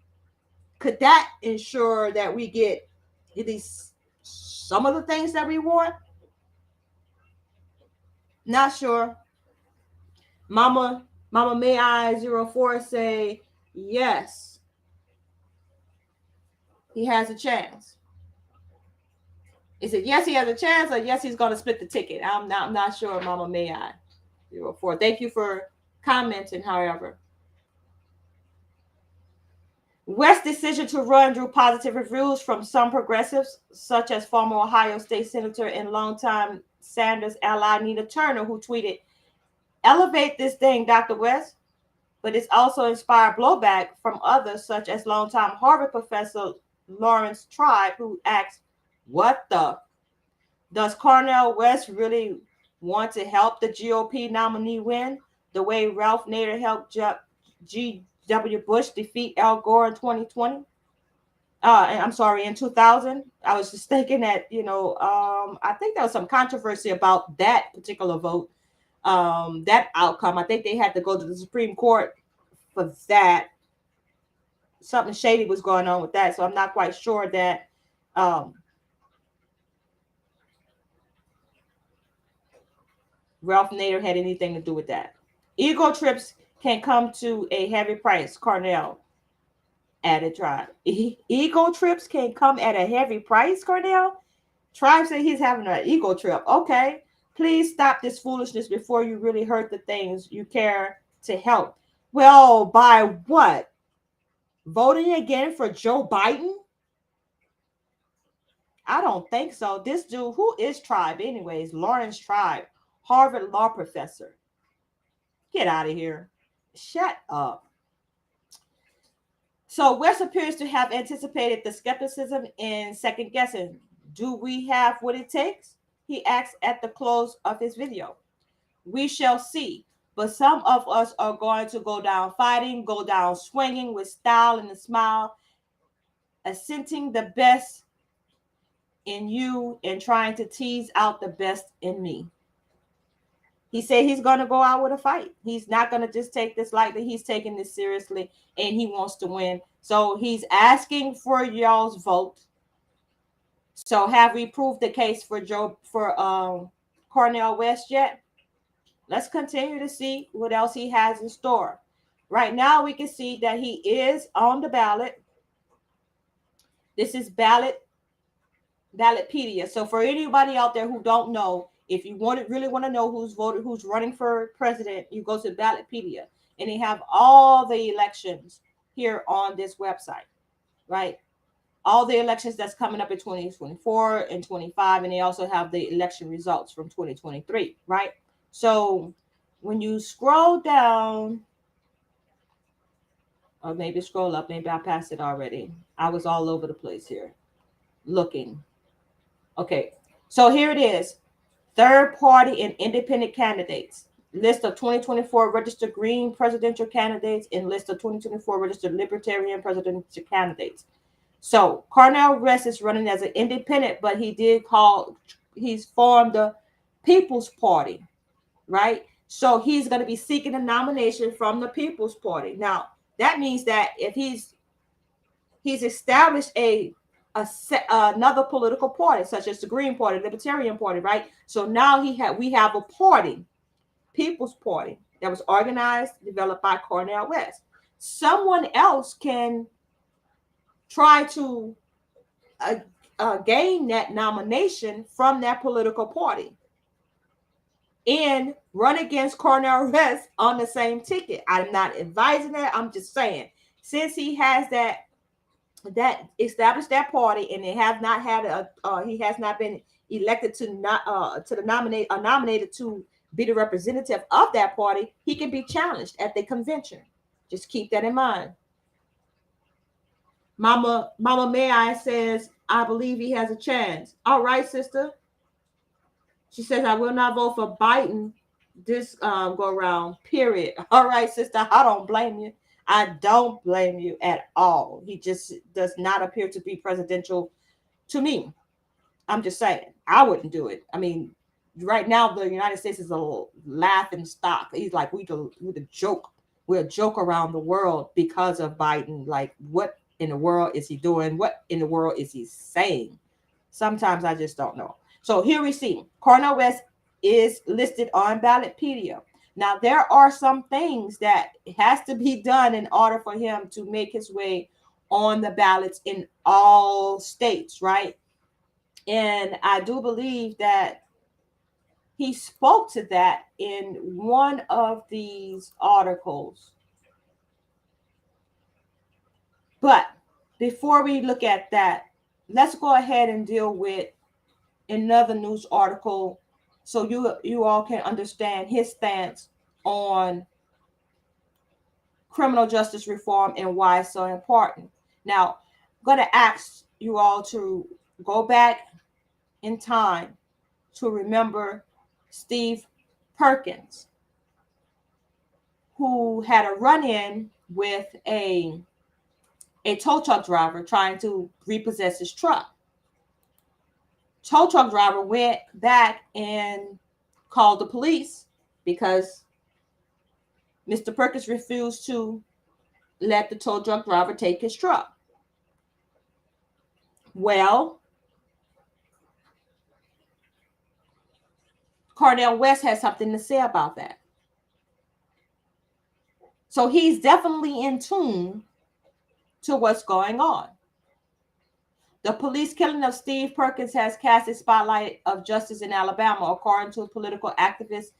Could that ensure that we get at least some of the things that we want? Not sure. Mama May I 04 say yes. He has a chance. Is it yes he has a chance, or yes he's going to split the ticket? I'm not sure, Mama May I 04. Thank you for commenting, however. West's decision to run drew positive reviews from some progressives, such as former Ohio State Senator and longtime Sanders ally Nina Turner, who tweeted, "Elevate this thing, Dr. West." But it's also inspired blowback from others, such as longtime Harvard professor Lawrence Tribe, who asked, "What the? Does Cornel West really want to help the GOP nominee win the way Ralph Nader helped G.W. Bush defeat Al Gore in 2020? I'm sorry, in 2000. I was just thinking that, I think there was some controversy about that particular vote, that outcome. I think they had to go to the Supreme Court for that. Something shady was going on with that, so I'm not quite sure that Ralph Nader had anything to do with that. Ego trips can come to a heavy price, Cornel added Tribe. Ego trips can come at a heavy price, Cornel? Tribe said he's having an ego trip. Okay, please stop this foolishness before you really hurt the things you care to help. Well, by what? Voting again for Joe Biden? I don't think so. This dude, who is Tribe anyways? Lawrence Tribe, Harvard law professor. Get out of here. Shut up. So West appears to have anticipated the skepticism and second guessing. Do we have what it takes? He asks at the close of his video. We shall see. But some of us are going to go down fighting, go down swinging with style and a smile, assenting the best in you and trying to tease out the best in me. He said he's going to go out with a fight. He's not going to just take this lightly. He's taking this seriously, and he wants to win. So he's asking for y'all's vote. So have we proved the case for Cornel West yet? Let's continue to see what else he has in store. Right now, we can see that he is on the ballot. This is Ballotpedia. So for anybody out there who don't know, if you really want to know who's running for president, you go to Ballotpedia, and they have all the elections here on this website, right? All the elections that's coming up in 2024 and 25, and they also have the election results from 2023, right? So when you scroll down, or maybe scroll up, maybe I passed it already. I was all over the place here looking. Okay, so here it is. Third party and independent candidates. List of 2024 registered Green presidential candidates and list of 2024 registered Libertarian presidential candidates. So Cornel West is running as an independent, but he's formed the People's Party, right? So he's going to be seeking a nomination from the People's Party. Now, that means that if he's established another political party, such as the Green Party, Libertarian Party, right? So now we have a party, People's Party, that was organized, developed by Cornel West. Someone else can try to gain that nomination from that political party and run against Cornel West on the same ticket. I'm not advising that. I'm just saying, since he has that established that party, and they have not had he has not been elected nominated to be the representative of that party, he can be challenged at the convention. Just keep that in mind. Mama May I says, I believe he has a chance. All right, sister. She says, I will not vote for Biden this go around, period. All right, sister, I don't blame you. I don't blame you at all. He just does not appear to be presidential to me. I'm just saying, I wouldn't do it. I mean, right now, the United States is a laughing stock. He's like, we're the joke. We're a joke around the world because of Biden. Like, what in the world is he doing? What in the world is he saying? Sometimes I just don't know. So here we see Cornel West is listed on Ballotpedia. Now, there are some things that has to be done in order for him to make his way on the ballots in all states, right? And I do believe that he spoke to that in one of these articles. But before we look at that, let's go ahead and deal with another news article so you all can understand his stance on criminal justice reform and why it's so important. Now, I'm going to ask you all to go back in time to remember Steve Perkins, who had a run-in with a a tow truck driver trying to repossess his truck. Tow truck driver went back and called the police because Mr. Perkins refused to let the tow truck driver take his truck. Well, Cornel West has something to say about that. So he's definitely in tune to what's going on. The police killing of Steve Perkins has cast a spotlight of justice in Alabama, according to political activist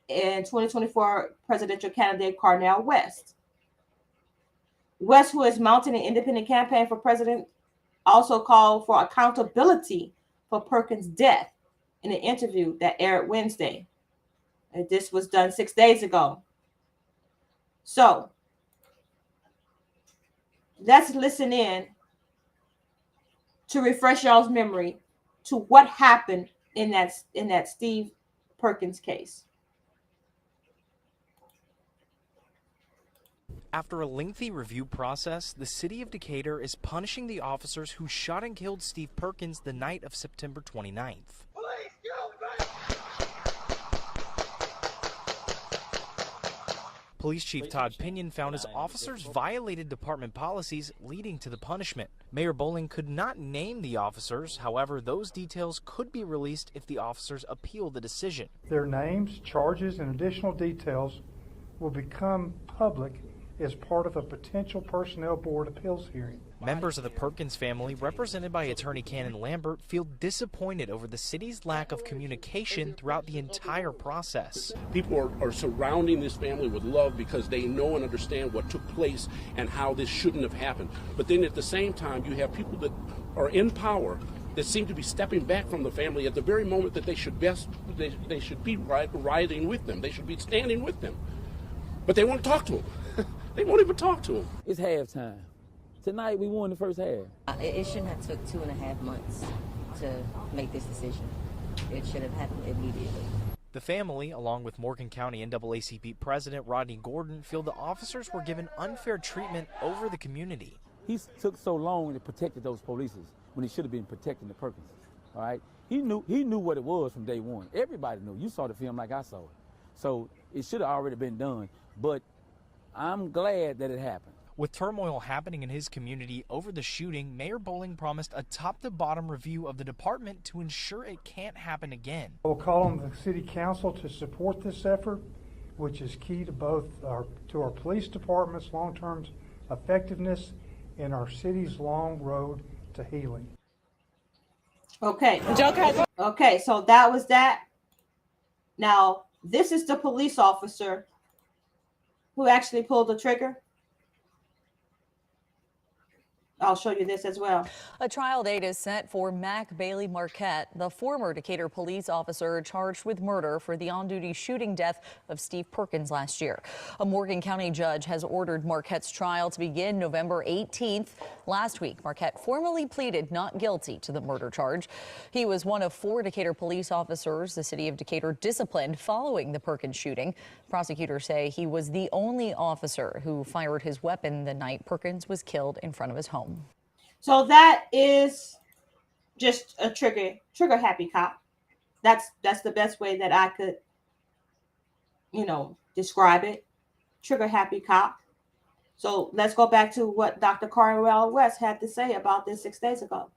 and 2024 presidential candidate Cornel West. West, who is mounting an independent campaign for president, also called for accountability for Perkins' death in an interview that aired Wednesday. And this was done 6 days ago. So let's listen in to refresh y'all's memory to what happened in that Steve Perkins case. After a lengthy review process, the city of Decatur is punishing the officers who shot and killed Steve Perkins the night of September 29th. Police Chief Todd Pinion found his officers violated department policies, leading to the punishment. Mayor Bowling could not name the officers. However, those details could be released if the officers appeal the decision. Their names, charges, and additional details will become public as part of a potential personnel board appeals hearing. Members of the Perkins family, represented by attorney Cannon Lambert, feel disappointed over the city's lack of communication throughout the entire process. People are surrounding this family with love because they know and understand what took place and how this shouldn't have happened. But then at the same time, you have people that are in power that seem to be stepping back from the family at the very moment that they should be riding with them. They should be standing with them. But they won't talk to them. They won't even talk to him. It's halftime. Tonight we won the first half. It shouldn't have took 2.5 months to make this decision. It should have happened immediately. The family, along with Morgan County NAACP President Rodney Gordon, feel the officers were given unfair treatment over the community. He took so long to protect those police when he should have been protecting the Perkins. All right, he knew what it was from day one. Everybody knew. You saw the film like I saw it, so it should have already been done. But I'm glad that it happened. With turmoil happening in his community over the shooting, Mayor Bowling promised a top-to-bottom review of the department to ensure it can't happen again. I will call on the City Council to support this effort, which is key to both our police department's long-term effectiveness and our city's long road to healing. Okay. Okay, so that was that. Now, this is the police officer who actually pulled the trigger. I'll show you this as well. A trial date is set for Mac Bailey Marquette, the former Decatur police officer charged with murder for the on-duty shooting death of Steve Perkins last year. A Morgan County judge has ordered Marquette's trial to begin November 18th. Last week, Marquette formally pleaded not guilty to the murder charge. He was one of 4 Decatur police officers the city of Decatur disciplined following the Perkins shooting. Prosecutors say he was the only officer who fired his weapon the night Perkins was killed in front of his home. So that is just a trigger happy cop. That's the best way that I could, describe it. Trigger happy cop. So let's go back to what Dr. Cornel West had to say about this 6 days ago.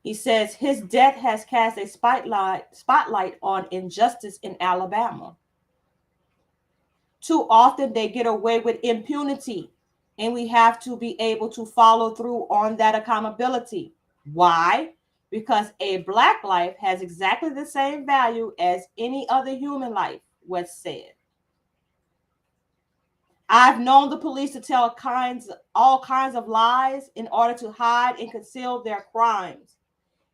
He says his death has cast a spotlight on injustice in Alabama. Too often they get away with impunity, and we have to be able to follow through on that accountability. Why? Because a Black life has exactly the same value as any other human life, West said. I've known the police to tell all kinds of lies in order to hide and conceal their crimes.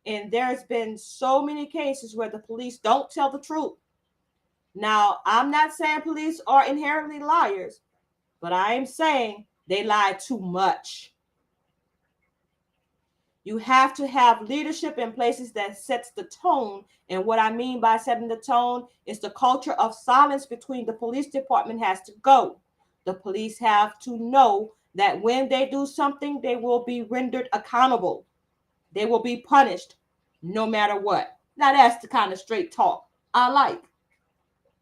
And there's been so many cases where the police don't tell the truth. Now, I'm not saying police are inherently liars, but I am saying they lie too much. You have to have leadership in places that sets the tone. And what I mean by setting the tone is the culture of silence between the police department has to go. The police have to know that when they do something, they will be rendered accountable. They will be punished no matter what. Now that's the kind of straight talk I like.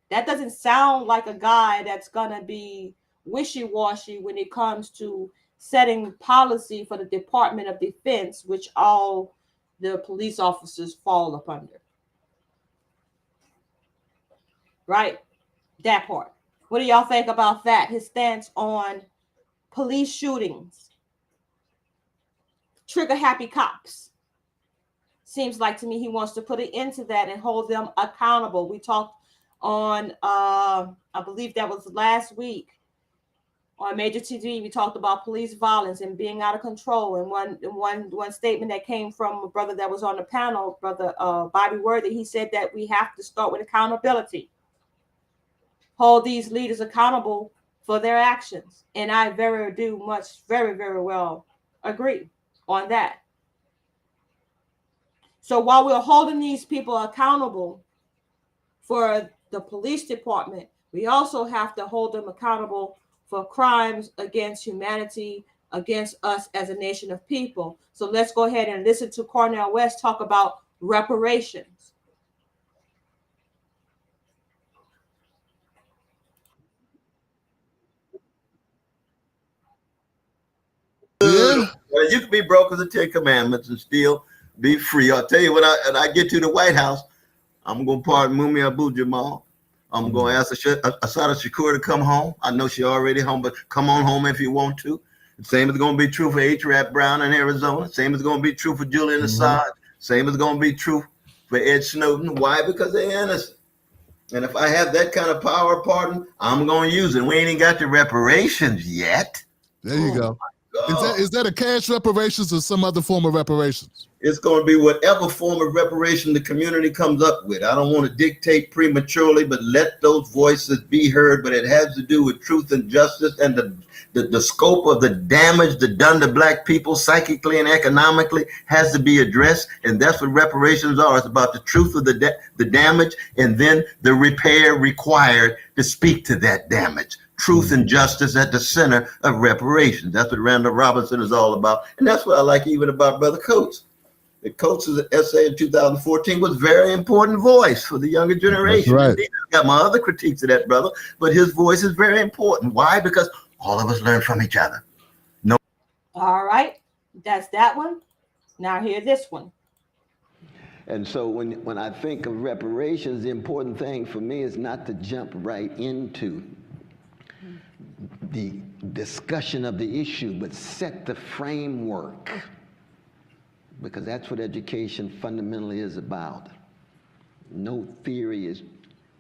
That doesn't sound like a guy that's gonna be wishy-washy when it comes to setting policy for the Department of Defense, which all the police officers fall up under. Right? That part. What do y'all think about that? His stance on police shootings, trigger happy cops. Seems like to me he wants to put an end to that and hold them accountable. We talked on, I believe that was last week, on Major TV, we talked about police violence and being out of control. And one statement that came from a brother that was on the panel, brother Bobby Worthy, he said that we have to start with accountability. Hold these leaders accountable for their actions. And I very well agree on that. So while we're holding these people accountable for the police department, we also have to hold them accountable for crimes against humanity, against us as a nation of people. So let's go ahead and listen to Cornel West talk about reparations. Yeah. Well, you can be broke as the 10 Commandments and still be free. I'll tell you when I get to the White House, I'm going to pardon Mumia Abu-Jamal. I'm going to ask Assata Shakur to come home. I know she's already home, but come on home if you want to. The same is going to be true for H. Brown in Arizona. Same is going to be true for Julian Assange. Same is going to be true for Ed Snowden. Why? Because they're innocent. And if I have that kind of power, pardon, I'm going to use it. We ain't even got the reparations yet. There you go. Is that a cash reparations or some other form of reparations? It's going to be whatever form of reparation the community comes up with. I don't want to dictate prematurely, but let those voices be heard. But it has to do with truth and justice and the scope of the damage that done to Black people psychically and economically has to be addressed. And that's what reparations are. It's about the truth of the damage and then the repair required to speak to that damage. Truth and justice at the center of reparations. That's what Randall Robinson is all about. And that's what I like even about Brother Coates. The Coates' essay in 2014 was a very important voice for the younger generation. That's right. I got my other critiques of that brother, but his voice is very important. Why? Because all of us learn from each other. No. All right. That's that one. Now hear this one. And so when I think of reparations, the important thing for me is not to jump right into the discussion of the issue, but set the framework, because that's what education fundamentally is about. No theory is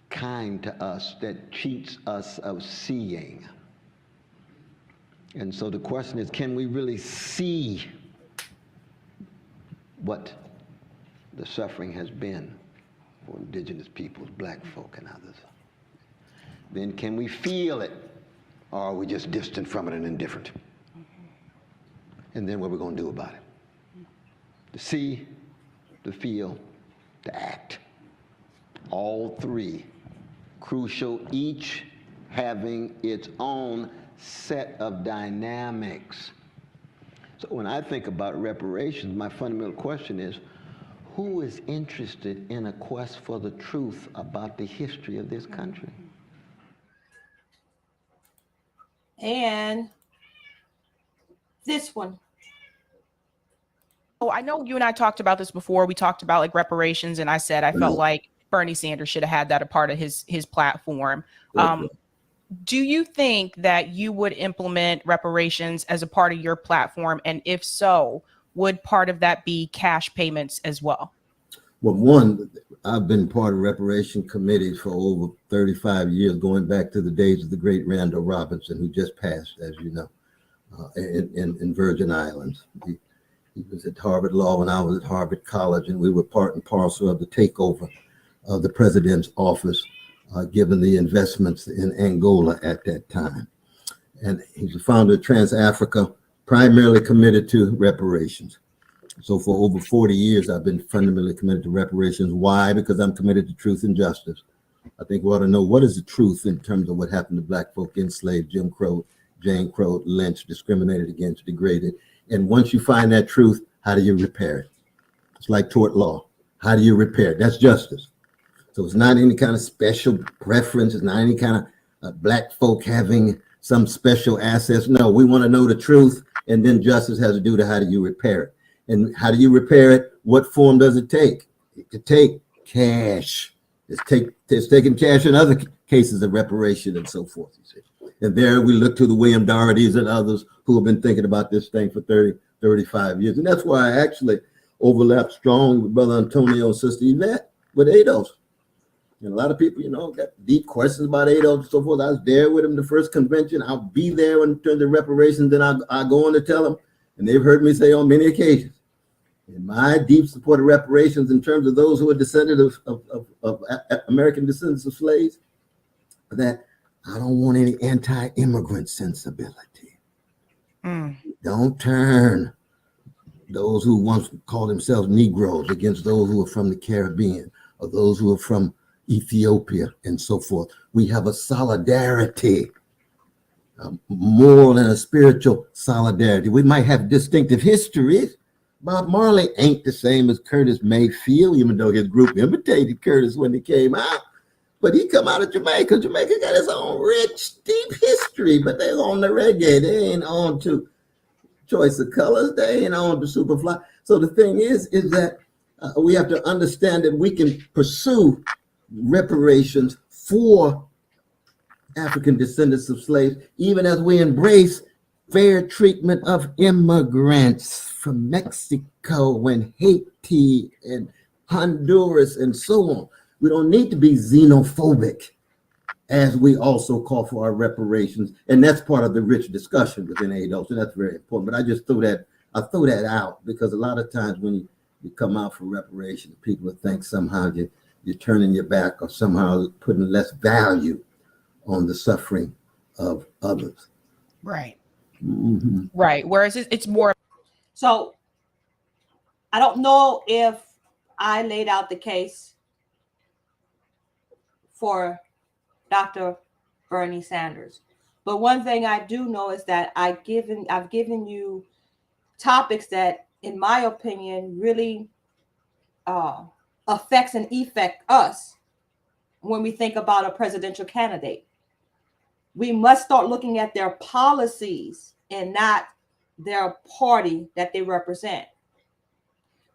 kind to us that cheats us of seeing. And so the question is, can we really see what the suffering has been for indigenous peoples, Black folk and others? Then can we feel it? Or are we just distant from it and indifferent? And then what are we going to do about it? To see, to feel, to act. All three crucial, each having its own set of dynamics. So when I think about reparations, my fundamental question is, who is interested in a quest for the truth about the history of this country? And this one. Oh, I know you and I talked about this before. We talked about like reparations, and I said I felt like Bernie Sanders should have had that a part of his platform. Do you think that you would implement reparations as a part of your platform? And if so, would part of that be cash payments as well? Well, one, I've been part of reparation committees for over 35 years, going back to the days of the great Randall Robinson, who just passed, as you know, in Virgin Islands. He was at Harvard Law when I was at Harvard College, and we were part and parcel of the takeover of the president's office, given the investments in Angola at that time. And he's the founder of Trans-Africa, primarily committed to reparations. So for over 40 years, I've been fundamentally committed to reparations. Why? Because I'm committed to truth and justice. I think we ought to know what is the truth in terms of what happened to black folk, enslaved, Jim Crow, Jane Crow, lynched, discriminated against, degraded. And once you find that truth, how do you repair it? It's like tort law. How do you repair it? That's justice. So it's not any kind of special preference. It's not any kind of black folk having some special assets. No, we want to know the truth, and then justice has to do to how do you repair it. And how do you repair it? What form does it take? It could take cash. It's taking cash in other cases of reparation and so forth. You see. And there we look to the William Dohertys and others who have been thinking about this thing for 30, 35 years. And that's why I actually overlap strong with Brother Antonio and Sister Yvette with ADOS. And a lot of people, got deep questions about ADOS and so forth. I was there with them the first convention. I'll be there in terms of reparations. Then I go on to tell them. And they've heard me say on many occasions, in my deep support of reparations in terms of those who are descendants of American descendants of slaves, that I don't want any anti-immigrant sensibility. Don't turn those who once called themselves Negroes against those who are from the Caribbean or those who are from Ethiopia and so forth. We have a solidarity, a moral and a spiritual solidarity. We might have distinctive histories. Bob Marley ain't the same as Curtis Mayfield, even though his group imitated Curtis when he came out. But he come out of Jamaica. Jamaica got its own rich, deep history, but they're on the reggae. They ain't on to Choice of Colors. They ain't on to Superfly. So the thing is that we have to understand that we can pursue reparations for African descendants of slaves, even as we embrace fair treatment of immigrants from Mexico and Haiti and Honduras and so on. We don't need to be xenophobic as we also call for our reparations. And that's part of the rich discussion within ADOS, and that's very important. But I just throw that out because a lot of times when you come out for reparations, people think somehow you're turning your back or somehow putting less value on the suffering of others. Right. Mm-hmm. Right. Whereas it's more. So I don't know if I laid out the case for Dr. Bernie Sanders, but one thing I do know is that I've given you topics that, in my opinion, really affects and effect us when we think about a presidential candidate. We must start looking at their policies and not their party that they represent.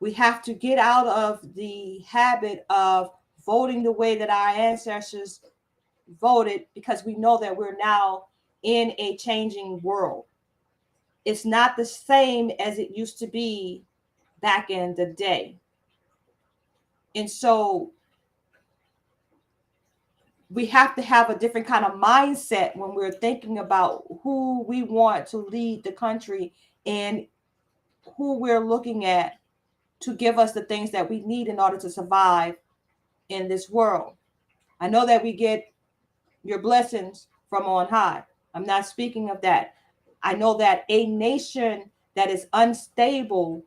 We have to get out of the habit of voting the way that our ancestors voted, because we know that we're now in a changing world. It's not the same as it used to be back in the day. And so we have to have a different kind of mindset when we're thinking about who we want to lead the country and who we're looking at to give us the things that we need in order to survive in this world. I know that we get your blessings from on high. I'm not speaking of that. I know that a nation that is unstable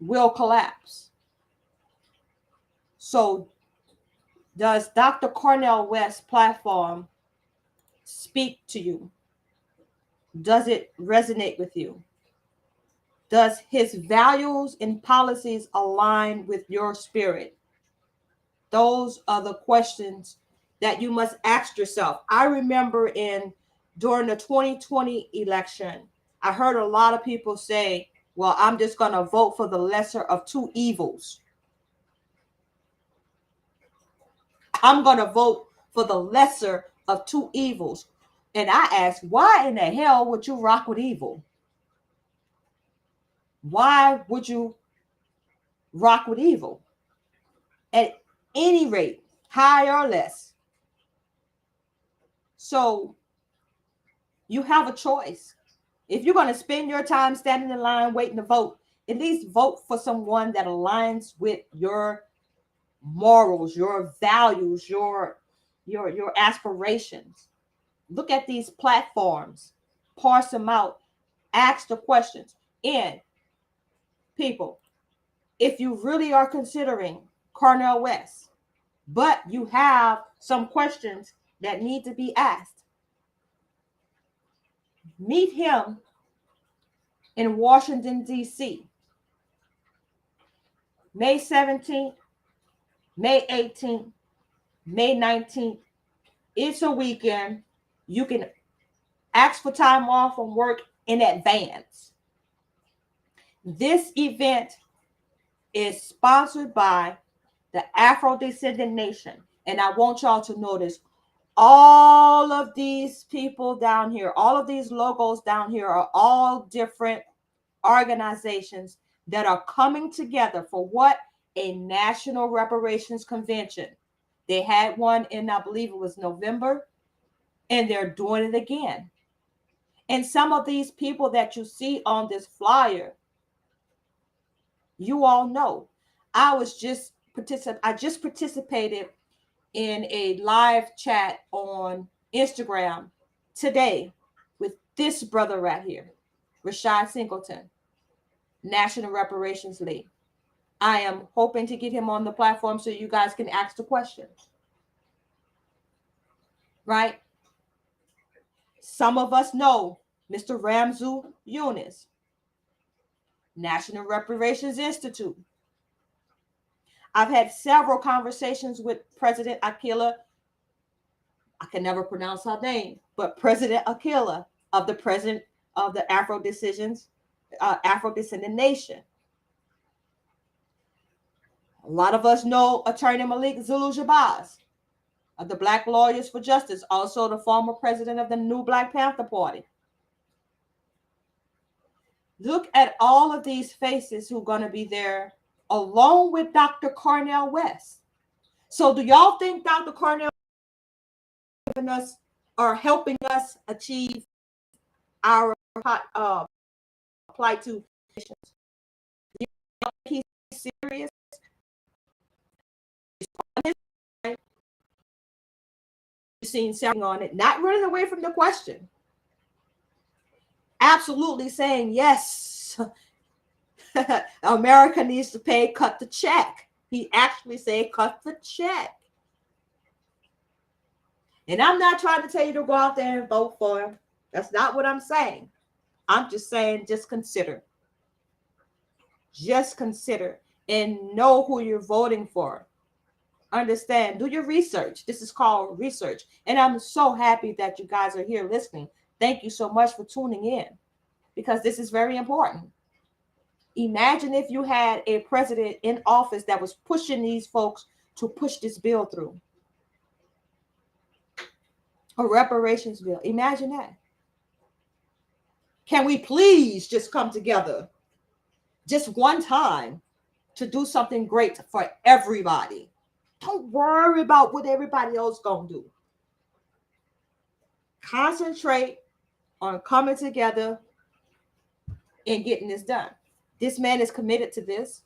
will collapse. So does Dr. Cornel West's platform speak to you? Does it resonate with you? Does his values and policies align with your spirit? Those are the questions that you must ask yourself. I remember during the 2020 election, I heard a lot of people say, well, I'm just going to vote for the lesser of two evils. I'm going to vote for the lesser of two evils. And I asked, why in the hell would you rock with evil? Why would you rock with evil? At any rate, high or less. So you have a choice. If you're going to spend your time standing in line waiting to vote, at least vote for someone that aligns with your morals, your values, your aspirations. Look at these platforms, parse them out, ask the questions. And people, if you really are considering Cornel West, but you have some questions that need to be asked, meet him in Washington, D.C., May 17th, May 18th, May 19th. It's a weekend. You can ask for time off from work in advance. This event is sponsored by the Afro-Descendant Nation. And I want y'all to notice all of these people down here, all of these logos down here are all different organizations that are coming together for what? A national reparations convention. They had one in, I believe it was November, and they're doing it again. And some of these people that you see on this flyer, you all know. I just participated in a live chat on Instagram today with this brother right here, Rashad Singleton, National Reparations League. I am hoping to get him on the platform so you guys can ask the questions. Right? Some of us know Mr. Ramzu Yunus, National Reparations Institute. I've had several conversations with President Akila. I can never pronounce her name, but President Akila of the President of the Afro-Descendant Nation. A lot of us know Attorney Malik Zulu Jabaz of the Black Lawyers for Justice, also the former president of the New Black Panther Party. Look at all of these faces who are going to be there along with Dr. Cornel West. So do y'all think Dr. Cornel us are helping us achieve our apply to missions? Do you think he's serious? You've seen something on it, not running away from the question. Absolutely saying yes. America needs to pay, cut the check. He actually said, cut the check. And I'm not trying to tell you to go out there and vote for him. That's not what I'm saying. I'm just saying, just consider. Just consider and know who you're voting for. Understand, do your research. This is called research. And I'm so happy that you guys are here listening. Thank you so much for tuning in, because this is very important. Imagine if you had a president in office that was pushing these folks to push this bill through. A reparations bill. Imagine that. Can we please just come together just one time to do something great for everybody? Don't worry about what everybody else gonna do. Concentrate on coming together and getting this done. This man is committed to this.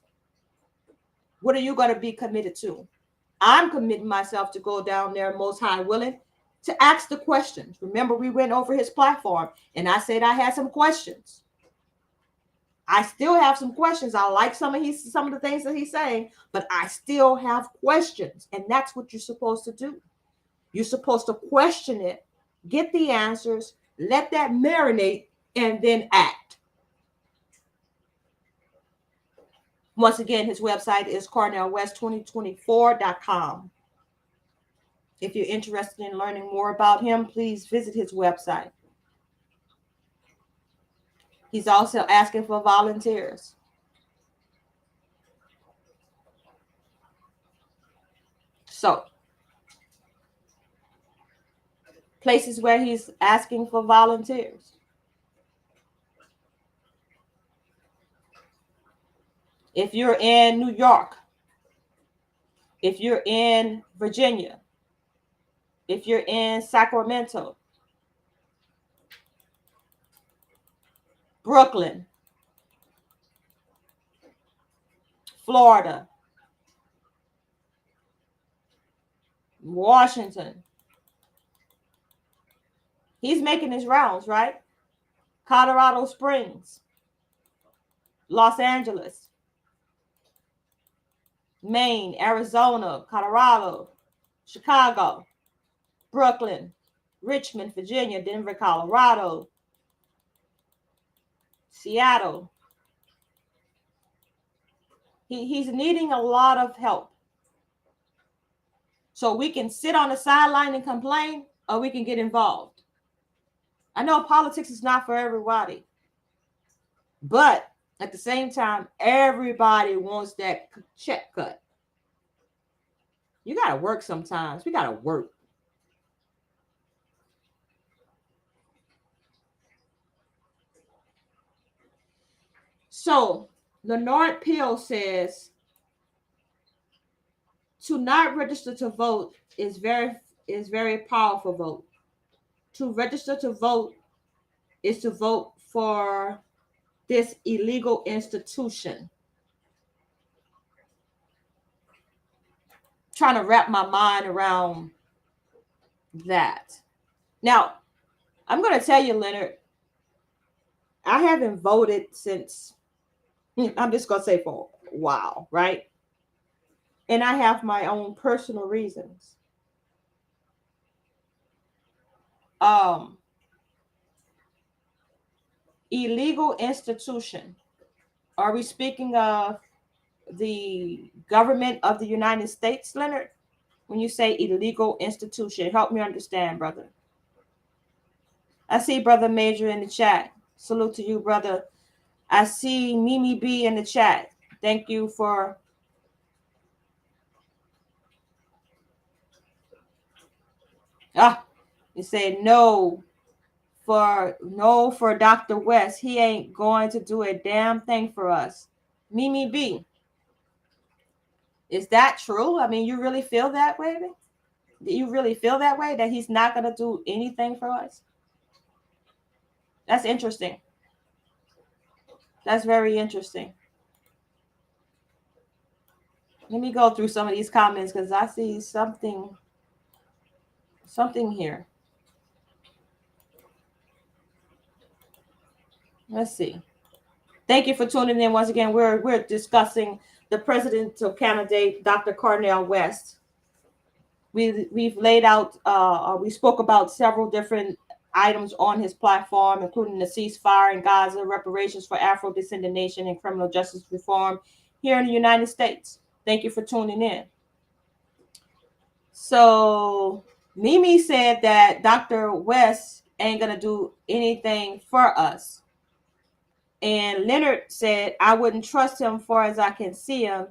What are you going to be committed to? I'm committing myself to go down there, most high willing, to ask the questions. Remember, we went over his platform and I said I had some questions. I still have some questions. I like some of the things that he's saying, but I still have questions. And that's what you're supposed to do. You're supposed to question it, get the answers, let that marinate, and then act. Once again, his website is cornelwest2024.com. If you're interested in learning more about him, please visit his website. He's also asking for volunteers. So, places where he's asking for volunteers. If you're in New York, if you're in Virginia, if you're in Sacramento, Brooklyn, Florida, Washington. He's making his rounds, right? Colorado Springs. Los Angeles, Maine, Arizona, Colorado, Chicago, Brooklyn, Richmond, Virginia, Denver, Colorado, Seattle. He's needing a lot of help. So we can sit on the sideline and complain, or we can get involved. I know politics is not for everybody, but at the same time, everybody wants that check cut. You got to work sometimes. We got to work. So, Leonard Peel says to not register to vote is very powerful vote. To register to vote is to vote for this illegal institution. Trying to wrap my mind around that. Now, I'm going to tell you, Leonard, I haven't voted since, I'm just going to say for a while, right? And I have my own personal reasons. Illegal institution. Are we speaking of the government of the United States, Leonard? When you say illegal institution, help me understand, brother. I see Brother Major in the chat. Salute to you, brother. I see Mimi B in the chat. Thank you for you say no for Dr. West. He ain't going to do a damn thing for us. Mimi B. Is that true? I mean, you really feel that way? Do you really feel that way, that he's not going to do anything for us? That's interesting. That's very interesting. Let me go through some of these comments because I see something here. Let's see. Thank you for tuning in once again. We're discussing the presidential candidate, Dr. Cornel West. We've laid out, we spoke about several different items on his platform, including the ceasefire in Gaza, reparations for Afro-Descendant Nation, and criminal justice reform here in the United States. Thank you for tuning in. So Mimi said that Dr. West ain't going to do anything for us. And Leonard said, I wouldn't trust him far as I can see him.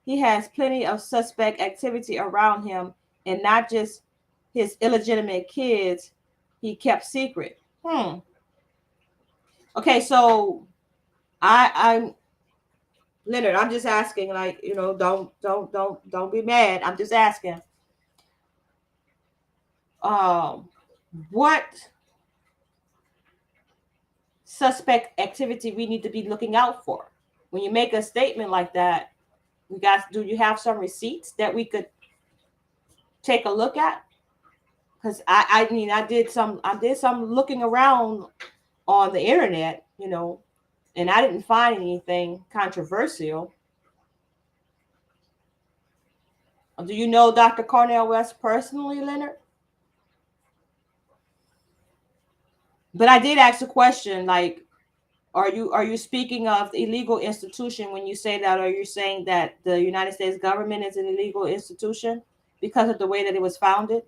He has plenty of suspect activity around him, and not just his illegitimate kids he kept secret. Okay, so I'm Leonard, I'm just asking, like, don't be mad. I'm just asking. What suspect activity we need to be looking out for? When you make a statement like that, do you have some receipts that we could take a look at? Because I mean, I did some looking around on the internet, and I didn't find anything controversial. Do you know Dr. Cornel West personally, Leonard? But I did ask a question, like, are you speaking of the illegal institution when you say that? Are you saying that the United States government is an illegal institution because of the way that it was founded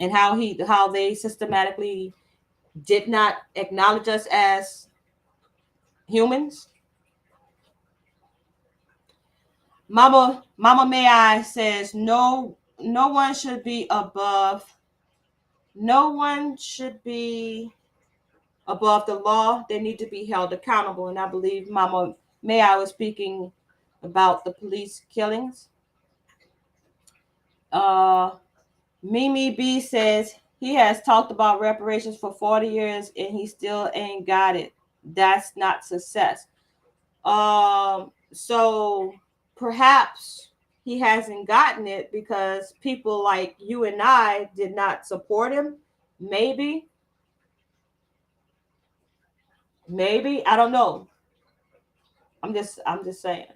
and how they systematically did not acknowledge us as humans? Mama May I says no one should be above the law. They need to be held accountable. And I believe Mama May I was speaking about the police killings. Mimi B says he has talked about reparations for 40 years and he still ain't got it. That's not success. So perhaps he hasn't gotten it because people like you and I did not support him. Maybe, I don't know. I'm just saying.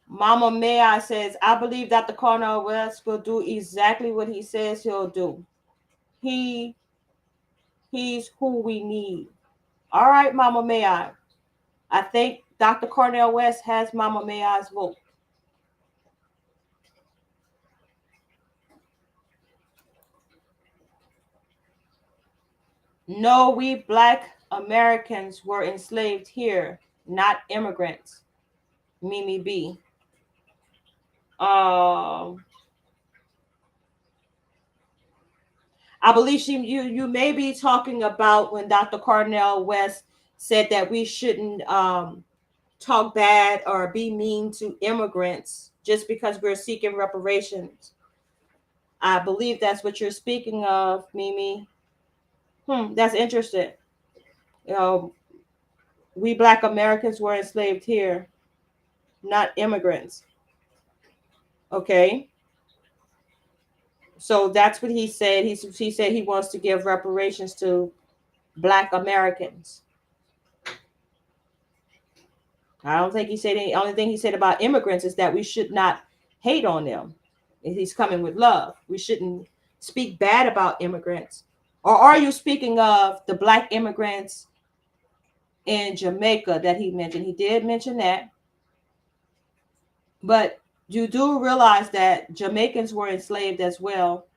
Mama May says, I believe that the Cornel West will do exactly what he says he'll do. He's who we need. All right, Mama May I think Dr. Cornel West has Mama May I's vote. No, we Black Americans were enslaved here, not immigrants. Mimi B. I believe you may be talking about when Dr. Cornel West said that we shouldn't talk bad or be mean to immigrants just because we're seeking reparations. I believe that's what you're speaking of, Mimi. That's interesting. We Black Americans were enslaved here, not immigrants. Okay. So that's what he said. He said he wants to give reparations to Black Americans. I don't think he said any. Only thing he said about immigrants is that we should not hate on them. He's coming with love. We shouldn't speak bad about immigrants. Or are you speaking of the Black immigrants in Jamaica that he mentioned? He did mention that. But you do realize that Jamaicans were enslaved as well.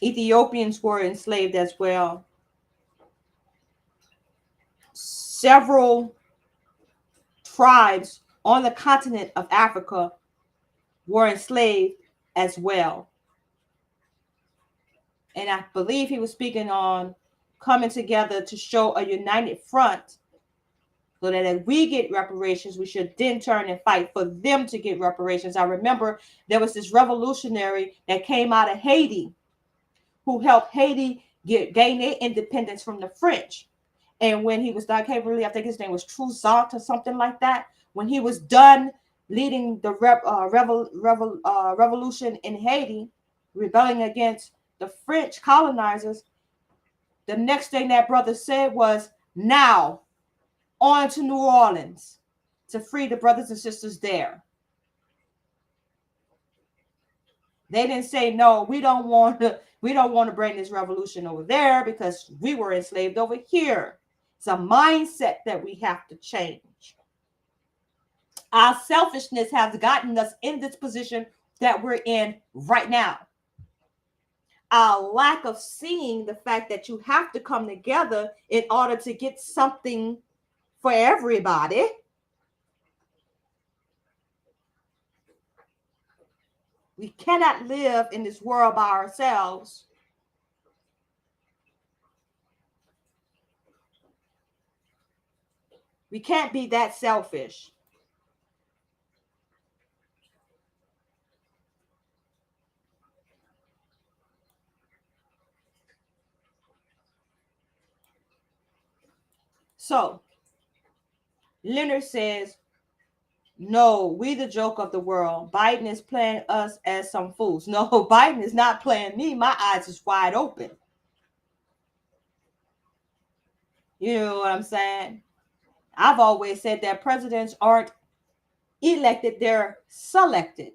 Ethiopians were enslaved as well. Several tribes on the continent of Africa were enslaved as well. And I believe he was speaking on coming together to show a united front so that if we get reparations, we should then turn and fight for them to get reparations. I remember there was this revolutionary that came out of Haiti who helped Haiti gain their independence from the French. And when he was done, I can't really, I think his name was Trouzat or something like that. When he was done leading the revolution in Haiti, rebelling against the French colonizers, the next thing that brother said was, now on to New Orleans to free the brothers and sisters there. They didn't say, no, we don't want to bring this revolution over there because we were enslaved over here. It's a mindset that we have to change. Our selfishness has gotten us in this position that we're in right now. Our lack of seeing the fact that you have to come together in order to get something for everybody. We cannot live in this world by ourselves. We can't be that selfish. So, Leonard says, no, we the joke of the world. Biden is playing us as some fools. No, Biden is not playing me. My eyes is wide open. You know what I'm saying? I've always said that presidents aren't elected, they're selected.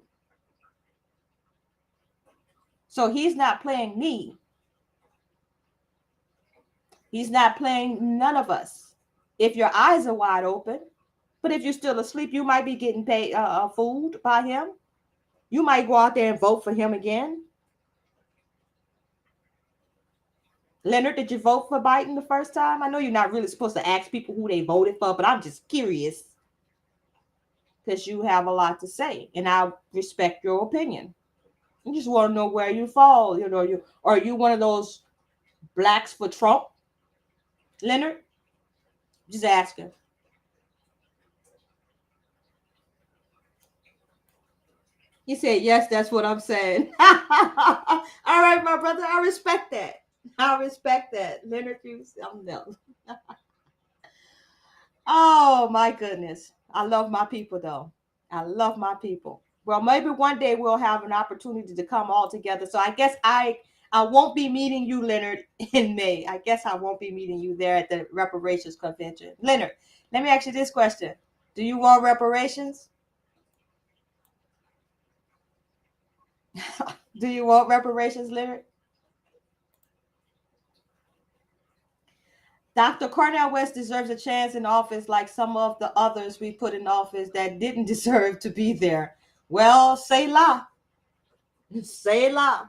So he's not playing me. He's not playing none of us. If your eyes are wide open, but if you're still asleep, you might be getting paid, fooled by him. You might go out there and vote for him again. Leonard, did you vote for Biden the first time? I know you're not really supposed to ask people who they voted for, but I'm just curious because you have a lot to say, and I respect your opinion. You just want to know where you fall. You know, are you one of those blacks for Trump, Leonard? Just asking. He said, yes, that's what I'm saying. All right, my brother. I respect that. Leonard, you something else. Oh, my goodness. I love my people, though. I love my people. Well, maybe one day we'll have an opportunity to come all together. So I guess I I won't be meeting you, Leonard, in May. I guess I won't be meeting you there at the reparations convention. Leonard, let me ask you this question. Do you want reparations? Do you want reparations, Leonard? Dr. Cornel West deserves a chance in office like some of the others we put in office that didn't deserve to be there. Well, say la. Say la.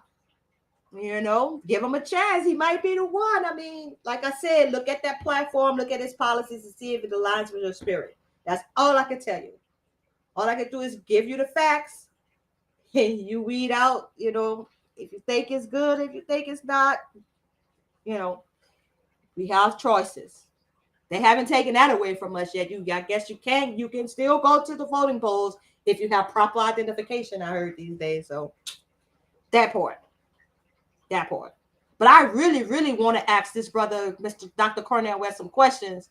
You know, give him a chance. He might be the one. I mean, like I said, look at that platform, look at his policies and see if it aligns with your spirit. That's all I can tell you. All I can do is give you the facts. And you weed out, you know, if you think it's good, if you think it's not, you know, we have choices. They haven't taken that away from us yet. I guess you can still go to the voting polls if you have proper identification, I heard these days. So that part. But I really, really want to ask this brother, Mr. Dr. Cornel West, some questions.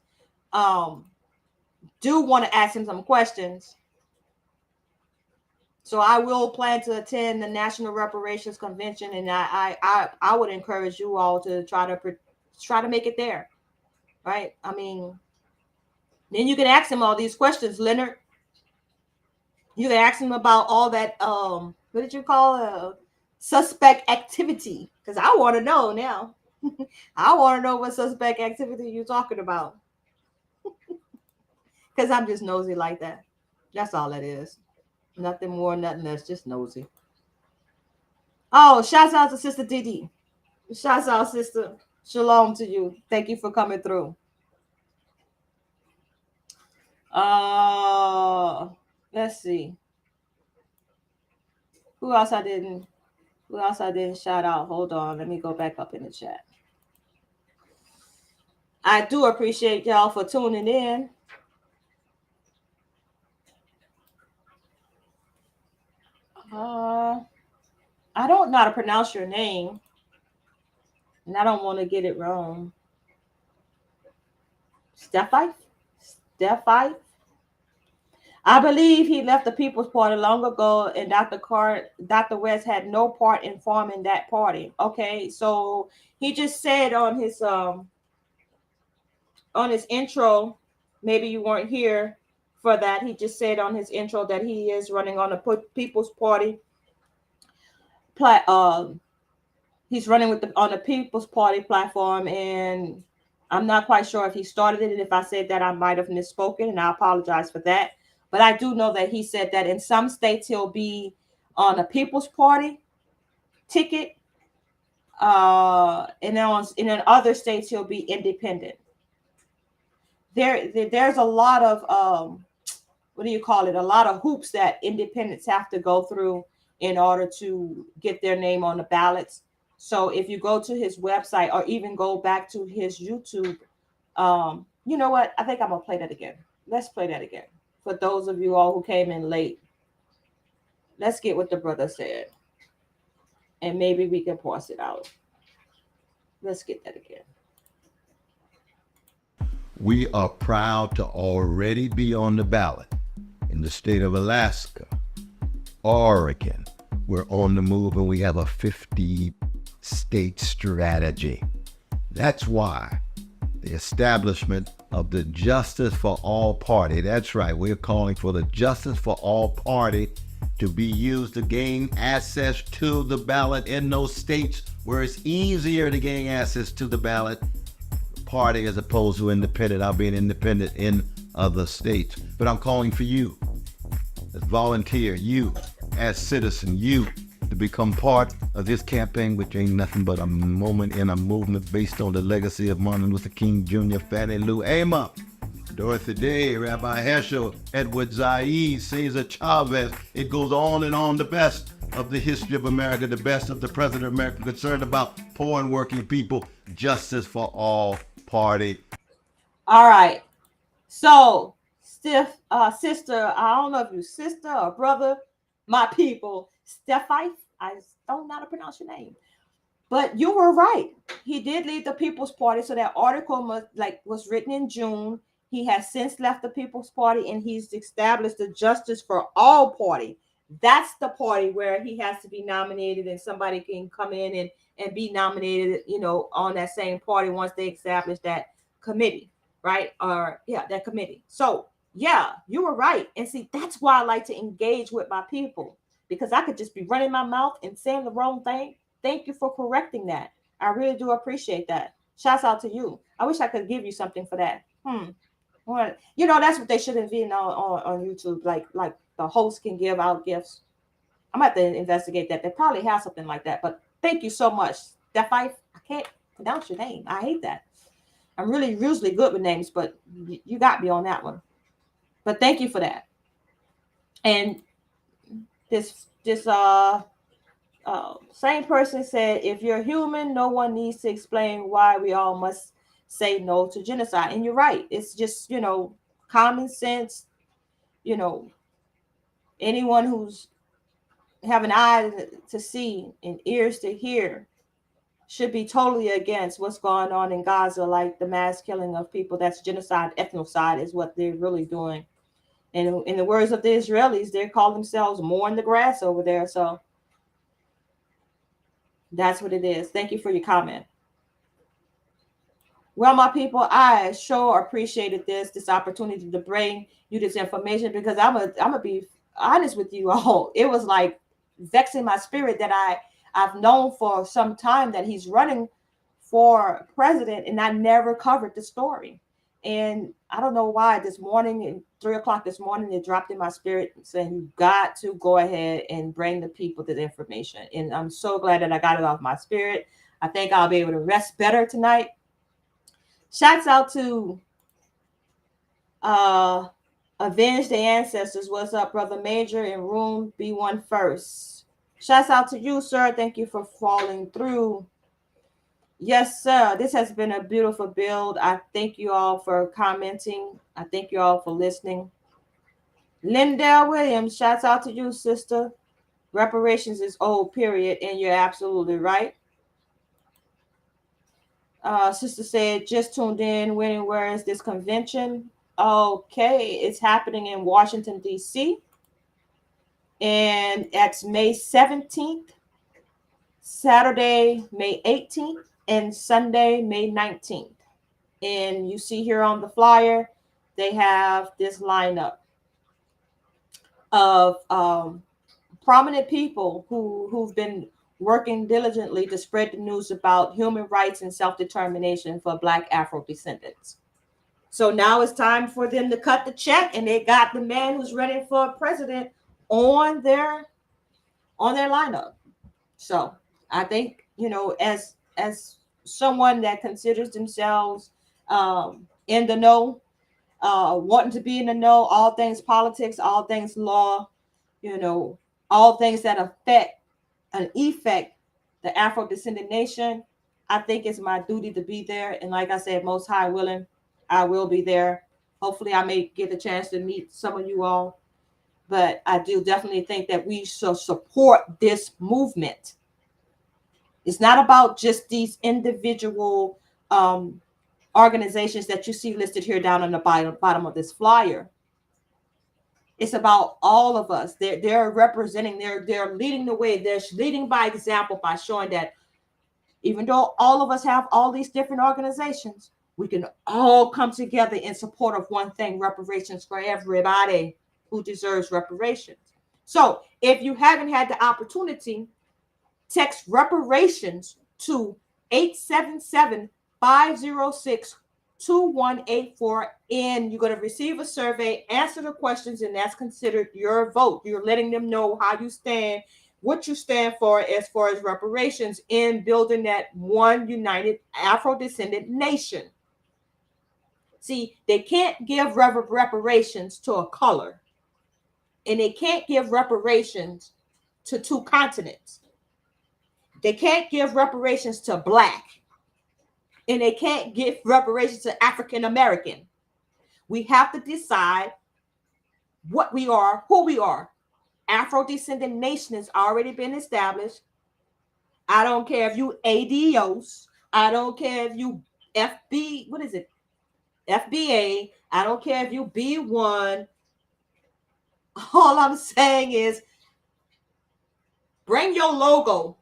Do want to ask him some questions. So I will plan to attend the National Reparations Convention, and I would encourage you all to try to make it there, right? I mean, then you can ask him all these questions, Leonard. You can ask him about all that what did you call suspect activity? Because I want to know now. I want to know what suspect activity you're talking about. Because I'm just nosy like that. That's all it is. Nothing more, nothing less, just nosy. Oh, shouts out to Sister Didi. Shouts out, sister. Shalom to you. Thank you for coming through. Let's see. Who else I didn't shout out? Hold on. Let me go back up in the chat. I do appreciate y'all for tuning in. I don't know how to pronounce your name, and I don't want to get it wrong. Steffi? I believe he left the People's Party long ago, and Dr. West had no part in forming that party. Okay, so he just said on his intro, maybe you weren't here for that. He just said on his intro that he is running on the People's Party. He's running on the People's Party platform, and I'm not quite sure if he started it. And if I said that, I might have misspoken, and I apologize for that. But I do know that he said that in some states he'll be on a People's Party ticket, and then in other states he'll be independent. There's a lot of what do you call it? A lot of hoops that independents have to go through in order to get their name on the ballots. So if you go to his website or even go back to his YouTube, you know what? I think I'm gonna play that again. Let's play that again. For those of you all who came in late, let's get what the brother said. And maybe we can pause it out. Let's get that again. We are proud to already be on the ballot in the state of Alaska, Oregon. We're on the move, and we have a 50-state strategy. That's why the establishment of the Justice for All Party, that's right, we're calling for the Justice for All Party to be used to gain access to the ballot in those states where it's easier to gain access to the ballot party as opposed to independent. I'll be an independent in other states. But I'm calling for you as volunteer, you as citizen, you to become part of this campaign, which ain't nothing but a moment in a movement based on the legacy of Martin Luther King Jr., Fannie Lou Hamer, Dorothy Day, Rabbi Heschel, Edward Said, Cesar Chavez. It goes on and on. The best of the history of America, the best of the president of America, concerned about poor and working people, Justice for All Party. All right. So, sister, I don't know if you sister or brother, my people, Steffi, I don't know how to pronounce your name, but you were right. He did leave the People's Party. So that article was written in June. He has since left the People's Party, and he's established the Justice for All Party. That's the party where he has to be nominated, and somebody can come in and be nominated, on that same party once they establish that committee, right? Or that committee. So yeah, you were right. And see, that's why I like to engage with my people, because I could just be running my mouth and saying the wrong thing. Thank you for correcting that. I really do appreciate that. Shouts out to you. I wish I could give you something for that. Well, that's what they should have been on YouTube. Like the host can give out gifts. I'm gonna have to investigate that. They probably have something like that. But thank you so much. Steph, I can't pronounce your name. I hate that. I'm really usually good with names, but you got me on that one. But thank you for that. And this same person said, if you're human, no one needs to explain why we all must say no to genocide. And you're right. It's just, common sense. Anyone who's have an eye to see and ears to hear should be totally against what's going on in Gaza, like the mass killing of people. That's genocide, ethnocide is what they're really doing. And in the words of the Israelis, they call themselves mowing the grass over there. So that's what it is. Thank you for your comment. Well, my people, I sure appreciated this opportunity to bring you this information, because I'm gonna be honest with you all. It was like vexing my spirit that I've known for some time that he's running for president, and I never covered the story. And I don't know why this morning at 3:00 this morning, it dropped in my spirit saying, you got to go ahead and bring the people this information. And I'm so glad that I got it off my spirit. I think I'll be able to rest better tonight. Shouts out to Avenge the Ancestors. What's up, Brother Major in room B1 first? Shouts out to you, sir. Thank you for falling through. Yes, sir. This has been a beautiful build. I thank you all for commenting. I thank you all for listening. Lindell Williams, shouts out to you, sister. Reparations is old, period. And you're absolutely right. Sister said, just tuned in. When and where is this convention? Okay, it's happening in Washington, D.C. And that's May 17th, Saturday, May 18th, and Sunday, May 19th. And you see here on the flyer, they have this lineup of prominent people who've been working diligently to spread the news about human rights and self-determination for Black Afro-Descendants. So now it's time for them to cut the check, and they got the man who's running for president on their lineup. So I think, as someone that considers themselves in the know, wanting to be in the know, all things politics, all things law, all things that affect the Afro-Descendant Nation, I think it's my duty to be there. And like I said, most high willing, I will be there. Hopefully I may get a chance to meet some of you all. But I do definitely think that we should support this movement. It's not about just these individual organizations that you see listed here down on the bottom of this flyer. It's about all of us. They're representing, they're leading the way. They're leading by example by showing that even though all of us have all these different organizations, we can all come together in support of one thing: reparations for everybody who deserves reparations. So if you haven't had the opportunity, text reparations to 877-506-2184, and you're going to receive a survey, answer the questions, and that's considered your vote. You're letting them know how you stand, what you stand for as far as reparations in building that one united Afro-Descendant nation. See, they can't give reparations to a color, and they can't give reparations to two continents. They can't give reparations to Black, and they can't give reparations to African American. We have to decide what we are, who we are. Afro-Descendant Nation has already been established. I don't care if you ADOS. I don't care if you FBA. I don't care if you B1. All I'm saying is Bring your logo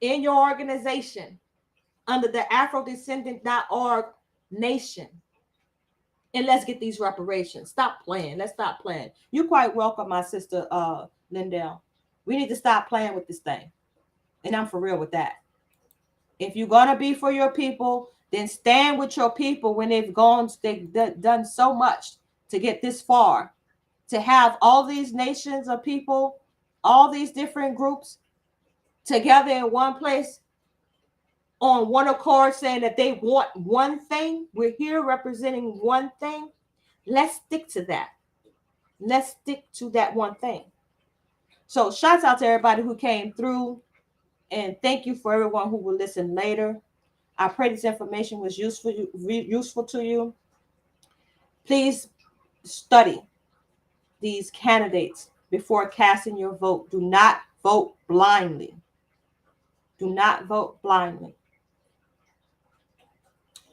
in your organization under the Afro-Descendant Nation. And let's get these reparations. Stop playing. Let's stop playing. You're quite welcome, my sister Lindell. We need to stop playing with this thing. And I'm for real with that. If you're going to be for your people, then stand with your people when they've done so much to get this far. To have all these nations of people, all these different groups together in one place on one accord saying that they want one thing. We're here representing one thing. Let's stick to that. Let's stick to that one thing. So shouts out to everybody who came through, and thank you for everyone who will listen later. I pray this information was useful to you. Please study these candidates before casting your vote. Do not vote blindly. Do not vote blindly.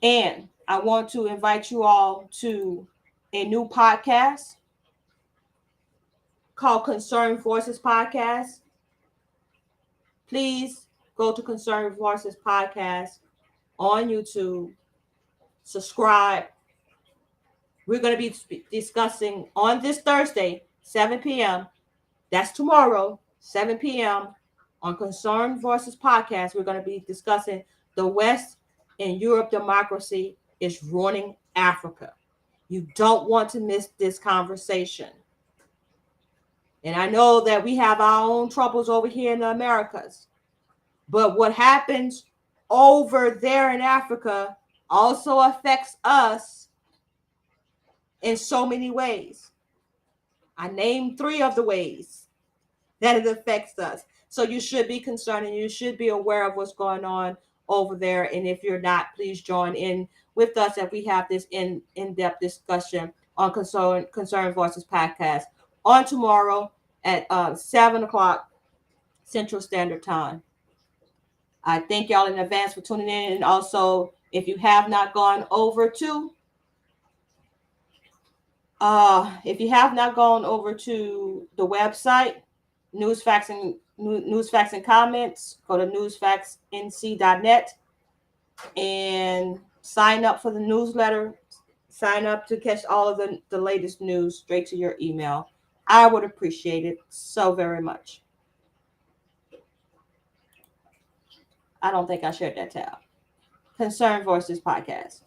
And I want to invite you all to a new podcast called Concerned Voices Podcast. Please go to Concerned Voices Podcast on YouTube. Subscribe. We're going to be discussing on this Thursday, 7 p.m. That's tomorrow, 7 p.m. on Concerned Voices Podcast. We're going to be discussing the West and Europe democracy is ruining Africa. You don't want to miss this conversation. And I know that we have our own troubles over here in the Americas. But what happens over there in Africa also affects us in so many ways. I named 3 of the ways that it affects us. So you should be concerned and you should be aware of what's going on over there. And if you're not, please join in with us as we have this in-depth discussion on Concerned Voices Podcast on tomorrow at 7 o'clock Central Standard Time. I thank y'all in advance for tuning in. And also, if you have not gone over to the website, News, Facts, and Comments, go to newsfactsnc.net and sign up for the newsletter. Sign up to catch all of the latest news straight to your email. I would appreciate it so very much. I don't think I shared that tab. Concerned Voices Podcast.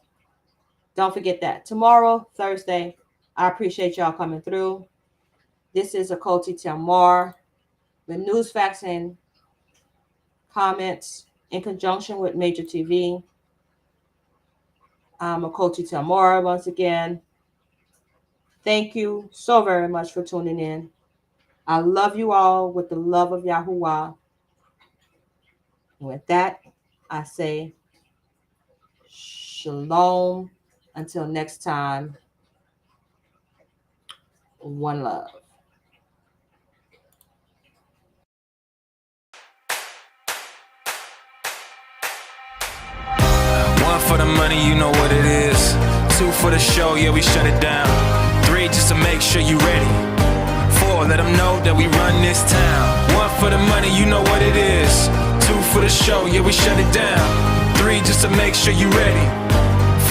Don't forget that. Tomorrow, Thursday, I appreciate y'all coming through. This is Okoti Tamar, the News, Facts, and Comments in conjunction with Major TV. I'm Okoti Tamar once again. Thank you so very much for tuning in. I love you all with the love of Yahuwah. And with that, I say shalom. Until next time, one love. One for the money, you know what it is. 2 for the show, yeah, we shut it down. 3 just to make sure you ready. 4, let them know that we run this town. 1 for the money, you know what it is. 2 for the show, yeah, we shut it down. 3 just to make sure you ready.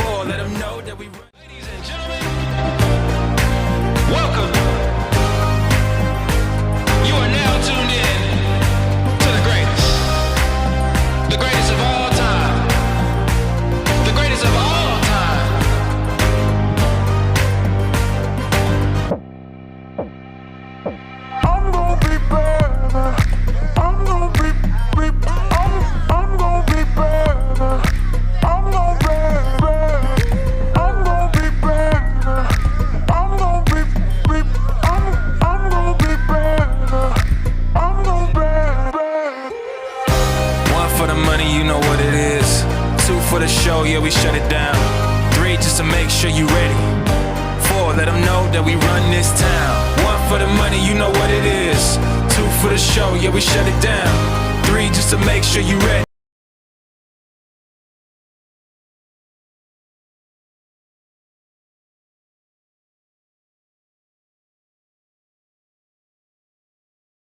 4, let them know that we run. Ladies and gentlemen, welcome. You are now tuned in to the greatest. The greatest of all time. The greatest of all time. I'm gonna be better. I'm gonna be I'm gonna be better. I'm gonna be better. I'm gonna be better. I'm gonna be I'm gonna be better. I'm gonna be better. 1 for the money, you know what it is. 2 for the show, yeah, we shut it down. 3 just to make sure you ready. 4, let them know that we run this town. 1 for the money, you know what it is. 2 for the show, yeah, we shut it down. 3 just to make sure you ready.